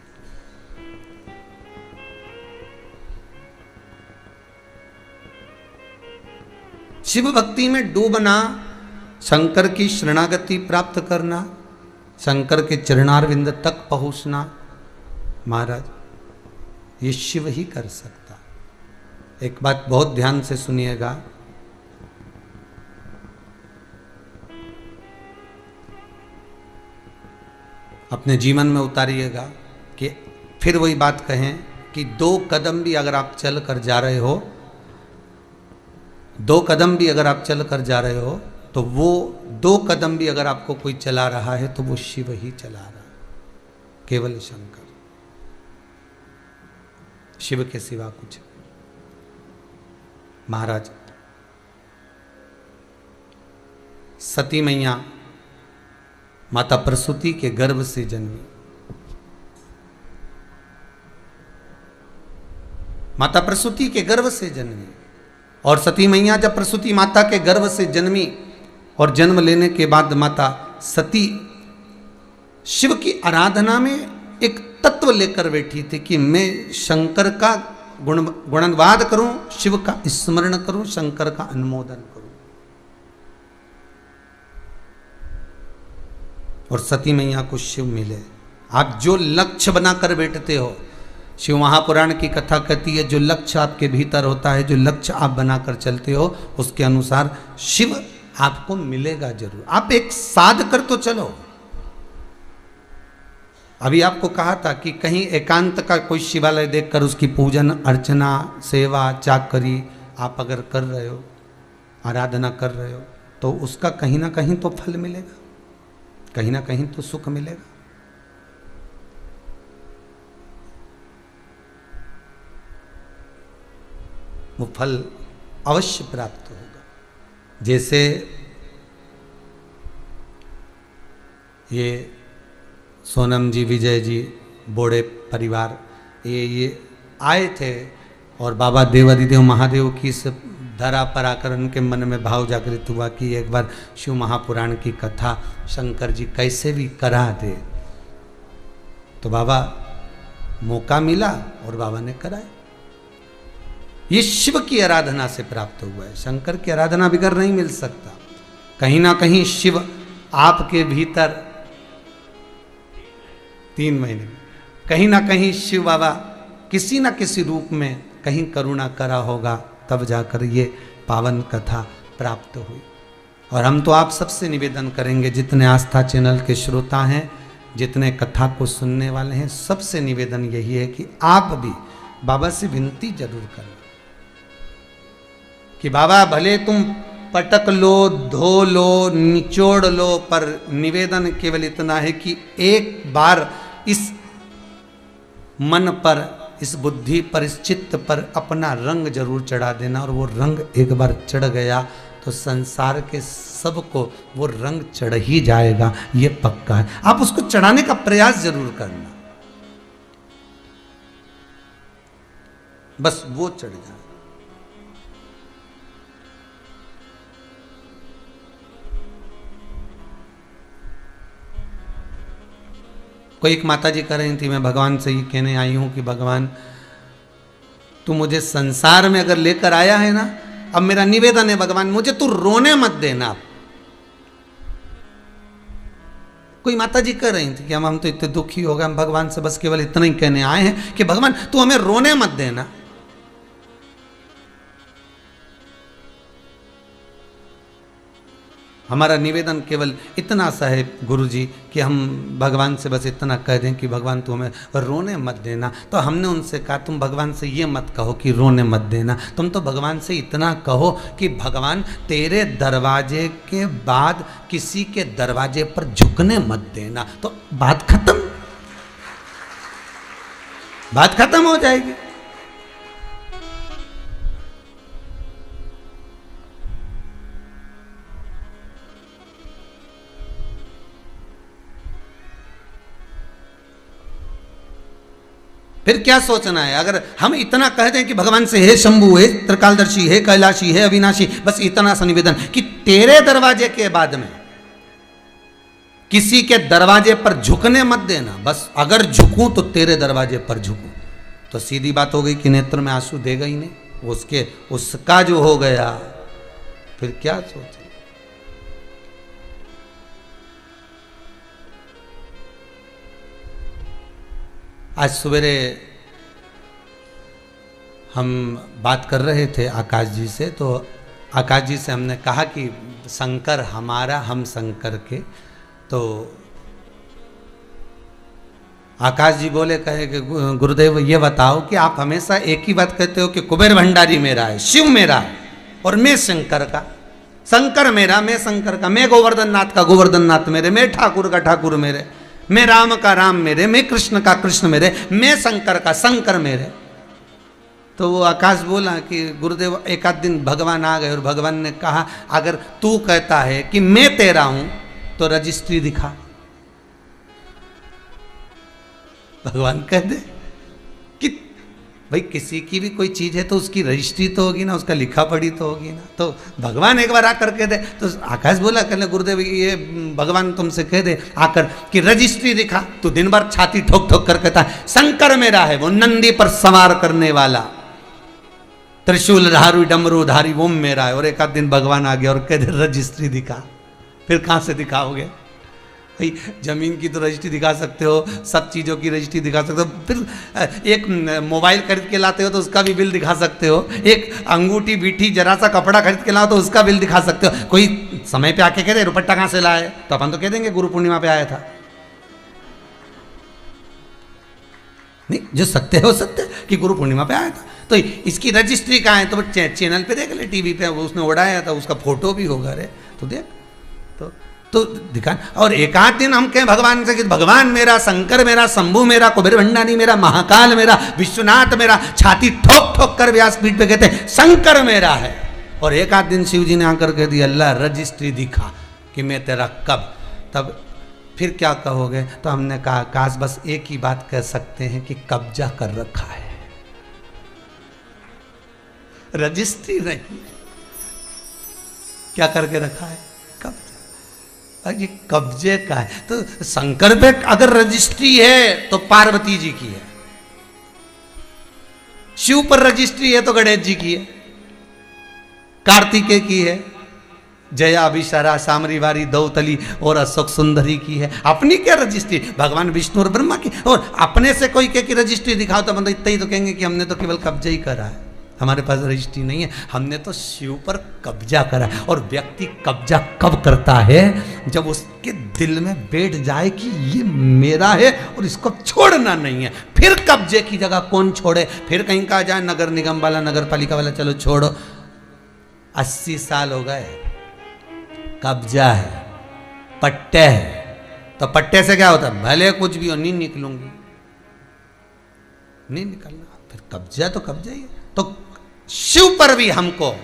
शिव भक्ति में डूबना, शंकर की शरणागति प्राप्त करना, शंकर के चरणारविंद तक पहुंचना, महाराज ये शिव ही कर सकता। एक बात बहुत ध्यान से सुनिएगा, अपने जीवन में उतारिएगा कि फिर वही बात कहें कि 2 कदम भी अगर आप चल कर जा रहे हो, 2 कदम भी अगर आप चल कर जा रहे हो, तो वो 2 कदम भी अगर आपको कोई चला रहा है तो वो शिव ही चला रहा है, केवल शंकर, शिव के सिवा कुछ। महाराज सती मैया माता प्रसूति के गर्भ से जन्मी। माता प्रसूति के गर्भ से जन्मी, और सती मैया जब प्रसूति माता के गर्भ से जन्मी और जन्म लेने के बाद माता सती शिव की आराधना में एक तत्व लेकर बैठी थी कि मैं शंकर का गुणवाद करूं, शिव का स्मरण करूं, शंकर का अनुमोदन करूं। और सती मैया को शिव मिले। आप जो लक्ष्य बनाकर बैठते हो, शिव महापुराण की कथा कहती है जो लक्ष्य आपके भीतर होता है, जो लक्ष्य आप बनाकर चलते हो, उसके अनुसार शिव आपको मिलेगा जरूर। आप एक साध कर तो चलो। अभी आपको कहा था कि कहीं एकांत का कोई शिवालय देखकर उसकी पूजन अर्चना सेवा चाकरी आप अगर कर रहे हो, आराधना कर रहे हो, तो उसका कहीं ना कहीं तो फल मिलेगा, कहीं ना कहीं तो सुख मिलेगा। वो फल अवश्य प्राप्त होगा। जैसे ये सोनम जी, विजय जी, बोड़े परिवार ये आए थे और बाबा देवादिदेव महादेव की इस धरा पर आकर उनके मन में भाव जागृत हुआ कि एक बार शिव महापुराण की कथा शंकर जी कैसे भी करा दे। तो बाबा मौका मिला और बाबा ने कराया। ये शिव की आराधना से प्राप्त हुआ है। शंकर की आराधना बिगर नहीं मिल सकता। कहीं ना कहीं शिव आपके भीतर 3 महीने में कहीं ना कहीं शिव बाबा किसी ना किसी रूप में कहीं करुणा करा होगा, तब जाकर ये पावन कथा प्राप्त हुई। और हम तो आप सबसे निवेदन करेंगे, जितने आस्था चैनल के श्रोता हैं, जितने कथा को सुनने वाले हैं, सबसे निवेदन यही है कि आप भी बाबा से विनती जरूर करें कि बाबा भले तुम पटक लो, धो लो, निचोड़ लो, पर निवेदन केवल इतना है कि एक बार इस मन पर इस बुद्धि पर, इस चित्त पर अपना रंग जरूर चढ़ा देना, और वो रंग एक बार चढ़ गया तो संसार के सबको वो रंग चढ़ ही जाएगा, ये पक्का है। आप उसको चढ़ाने का प्रयास जरूर करना, बस वो चढ़ जाए। कोई एक माता जी कह रही थी, मैं भगवान से ये कहने आई हूं कि भगवान तू मुझे संसार में अगर लेकर आया है ना, अब मेरा निवेदन है भगवान मुझे तू रोने मत देना। कोई माता जी कह रही थी कि हम तो इतने दुखी हो गए, हम भगवान से बस केवल इतना ही कहने आए हैं कि भगवान तू हमें रोने मत देना। हमारा निवेदन केवल इतना सा है गुरुजी कि हम भगवान से बस इतना कह दें कि भगवान तू हमें रोने मत देना। तो हमने उनसे कहा तुम भगवान से ये मत कहो कि रोने मत देना, तुम तो भगवान से इतना कहो कि भगवान तेरे दरवाजे के बाद किसी के दरवाजे पर झुकने मत देना। तो बात खत्म, बात खत्म हो जाएगी। फिर क्या सोचना है? अगर हम इतना कह दें कि भगवान से हे शंभु, हे त्रिकालदर्शी, हे कैलाशी, हे अविनाशी, बस इतना सा निवेदन कि तेरे दरवाजे के बाद में किसी के दरवाजे पर झुकने मत देना। बस अगर झुकूं तो तेरे दरवाजे पर झुकूं, तो सीधी बात हो गई कि नेत्र में आंसू देगा ही नहीं, उसके उसका जो हो गया फिर क्या सोचे। आज सवेरे हम बात कर रहे थे आकाश जी से, तो आकाश जी से हमने कहा कि शंकर हमारा, हम शंकर के। तो आकाश जी बोले, कहे कि गुरुदेव ये बताओ कि आप हमेशा एक ही बात कहते हो कि कुबेर भंडारी मेरा है, शिव मेरा है और मैं शंकर का, शंकर मेरा, मैं शंकर का, मैं गोवर्धन नाथ का, गोवर्धन नाथ मेरे, मैं ठाकुर का, ठाकुर मेरे, मैं राम का, राम मेरे, मैं कृष्ण का, कृष्ण मेरे, मैं शंकर का, शंकर मेरे। तो वो आकाश बोला कि गुरुदेव एक आध दिन भगवान आ गए और भगवान ने कहा अगर तू कहता है कि मैं तेरा हूं तो रजिस्ट्री दिखा। भगवान कह दे कि भाई किसी की भी कोई चीज है तो उसकी रजिस्ट्री तो होगी ना, उसका लिखा पढ़ी तो होगी ना। तो भगवान एक बार आकर कह दे। तो आकाश बोला, कहने गुरुदेव ये भगवान तुमसे कह दे आकर कि रजिस्ट्री दिखा। तो दिन भर छाती ठोक ठोक कर कहता है शंकर मेरा है, वो नंदी पर सवार करने वाला, त्रिशूल धारू डमरू धारी वो मेरा है। और एक आध दिन भगवान आ गया और कह दे रजिस्ट्री दिखा। फिर कहां से दिखाओगे भाई? जमीन की तो रजिस्ट्री दिखा सकते हो, सब चीज़ों की रजिस्ट्री दिखा सकते हो, फिर एक मोबाइल खरीद के लाते हो तो उसका भी बिल दिखा सकते हो, एक अंगूठी बीठी जरा सा कपड़ा खरीद के लाओ तो उसका बिल दिखा सकते हो। कोई समय पे आके कह दे रुपट्टा कहाँ से लाए, तो अपन तो कह देंगे गुरु पूर्णिमा पे आया था। नहीं, जो सत्य है वो सत्य कि गुरु पूर्णिमा पे आया था। तो इसकी रजिस्ट्री कहाँ है? तो चैनल पे देख ले, टीवी पे उसने उड़ाया था, उसका फोटो भी होगा रे, तो देख तो दिखा। और एक आध दिन हम कहें भगवान से कि भगवान मेरा, शंकर मेरा, शंभु मेरा, कुबेर भंडारी मेरा, महाकाल मेरा, विश्वनाथ मेरा, छाती ठोक ठोक कर व्यासपीठ पे कहते शंकर मेरा है। और एक आध दिन शिव जी ने आकर कह दिया अल्लाह रजिस्ट्री दिखा कि मैं तेरा कब, तब फिर क्या कहोगे? तो हमने कहा काश बस एक ही बात कह सकते हैं कि कब्जा कर रखा है, रजिस्ट्री नहीं। क्या करके रखा है? ये कब्जे का है। तो शंकर पे अगर रजिस्ट्री है तो पार्वती जी की है, शिव पर रजिस्ट्री है तो गणेश जी की है, कार्तिकेय की है, जया अभिषारा सामरी वारी दौतली और अशोक सुंदरी की है। अपनी क्या रजिस्ट्री? भगवान विष्णु और ब्रह्मा की। और अपने से कोई कह की रजिस्ट्री दिखाओ तो मतलब इतना ही तो कहेंगे कि हमने तो केवल कब्जा ही करा है, हमारे पास रजिस्ट्री नहीं है, हमने तो शिव पर कब्जा करा। और व्यक्ति कब्जा कब करता है? जब उसके दिल में बैठ जाए कि ये मेरा है और इसको छोड़ना नहीं है। फिर कब्जे की जगह कौन छोड़े? फिर कहीं कहा जाए नगर निगम वाला, नगर पालिका वाला चलो छोड़ो। 80 साल हो गए, कब्जा है, पट्टे है, तो पट्टे से क्या होता है? भले कुछ भी हो, नहीं निकलूंगी। नहीं निकलना, फिर कब्जा तो कब्जा ही है। तो शिव पर भी हमको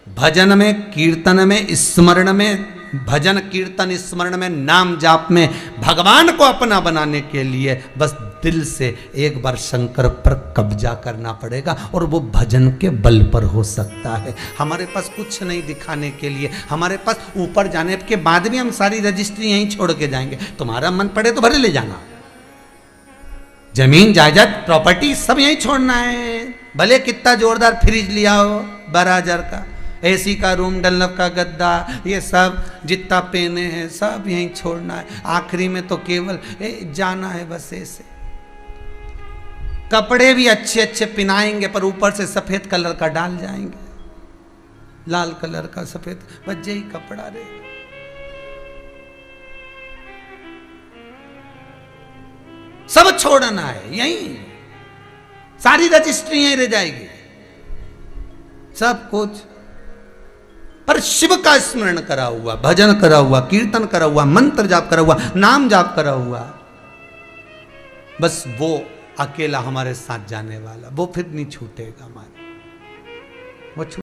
भजन में, कीर्तन में, स्मरण में, भजन कीर्तन स्मरण में, नाम जाप में भगवान को अपना बनाने के लिए बस दिल से एक बार शंकर पर कब्जा करना पड़ेगा, और वो भजन के बल पर हो सकता है। हमारे पास कुछ नहीं दिखाने के लिए, हमारे पास ऊपर जाने के बाद भी हम सारी रजिस्ट्री यहीं छोड़ के जाएंगे। तुम्हारा मन पड़े तो भले ले जाना, जमीन जायदाद प्रॉपर्टी सब यहीं छोड़ना है। भले कितना जोरदार फ्रिज लिया हो 12,000 का, एसी का रूम, डनलप का गद्दा, ये सब जितना पेने हैं सब यहीं छोड़ना है। आखिरी में तो केवल जाना है बस ऐसे। कपड़े भी अच्छे अच्छे पहनाएंगे पर ऊपर से सफेद कलर का डाल जाएंगे, लाल कलर का सफेद, बस यही कपड़ा रहेगा। सब छोड़ना है यहीं, सारी रजिस्ट्री यहीं रह जाएगी, सब कुछ। पर शिव का स्मरण करा हुआ, भजन करा हुआ, कीर्तन करा हुआ, मंत्र जाप करा हुआ, नाम जाप करा हुआ, बस वो अकेला हमारे साथ जाने वाला, वो फिर नहीं छूटेगा हमारे, वो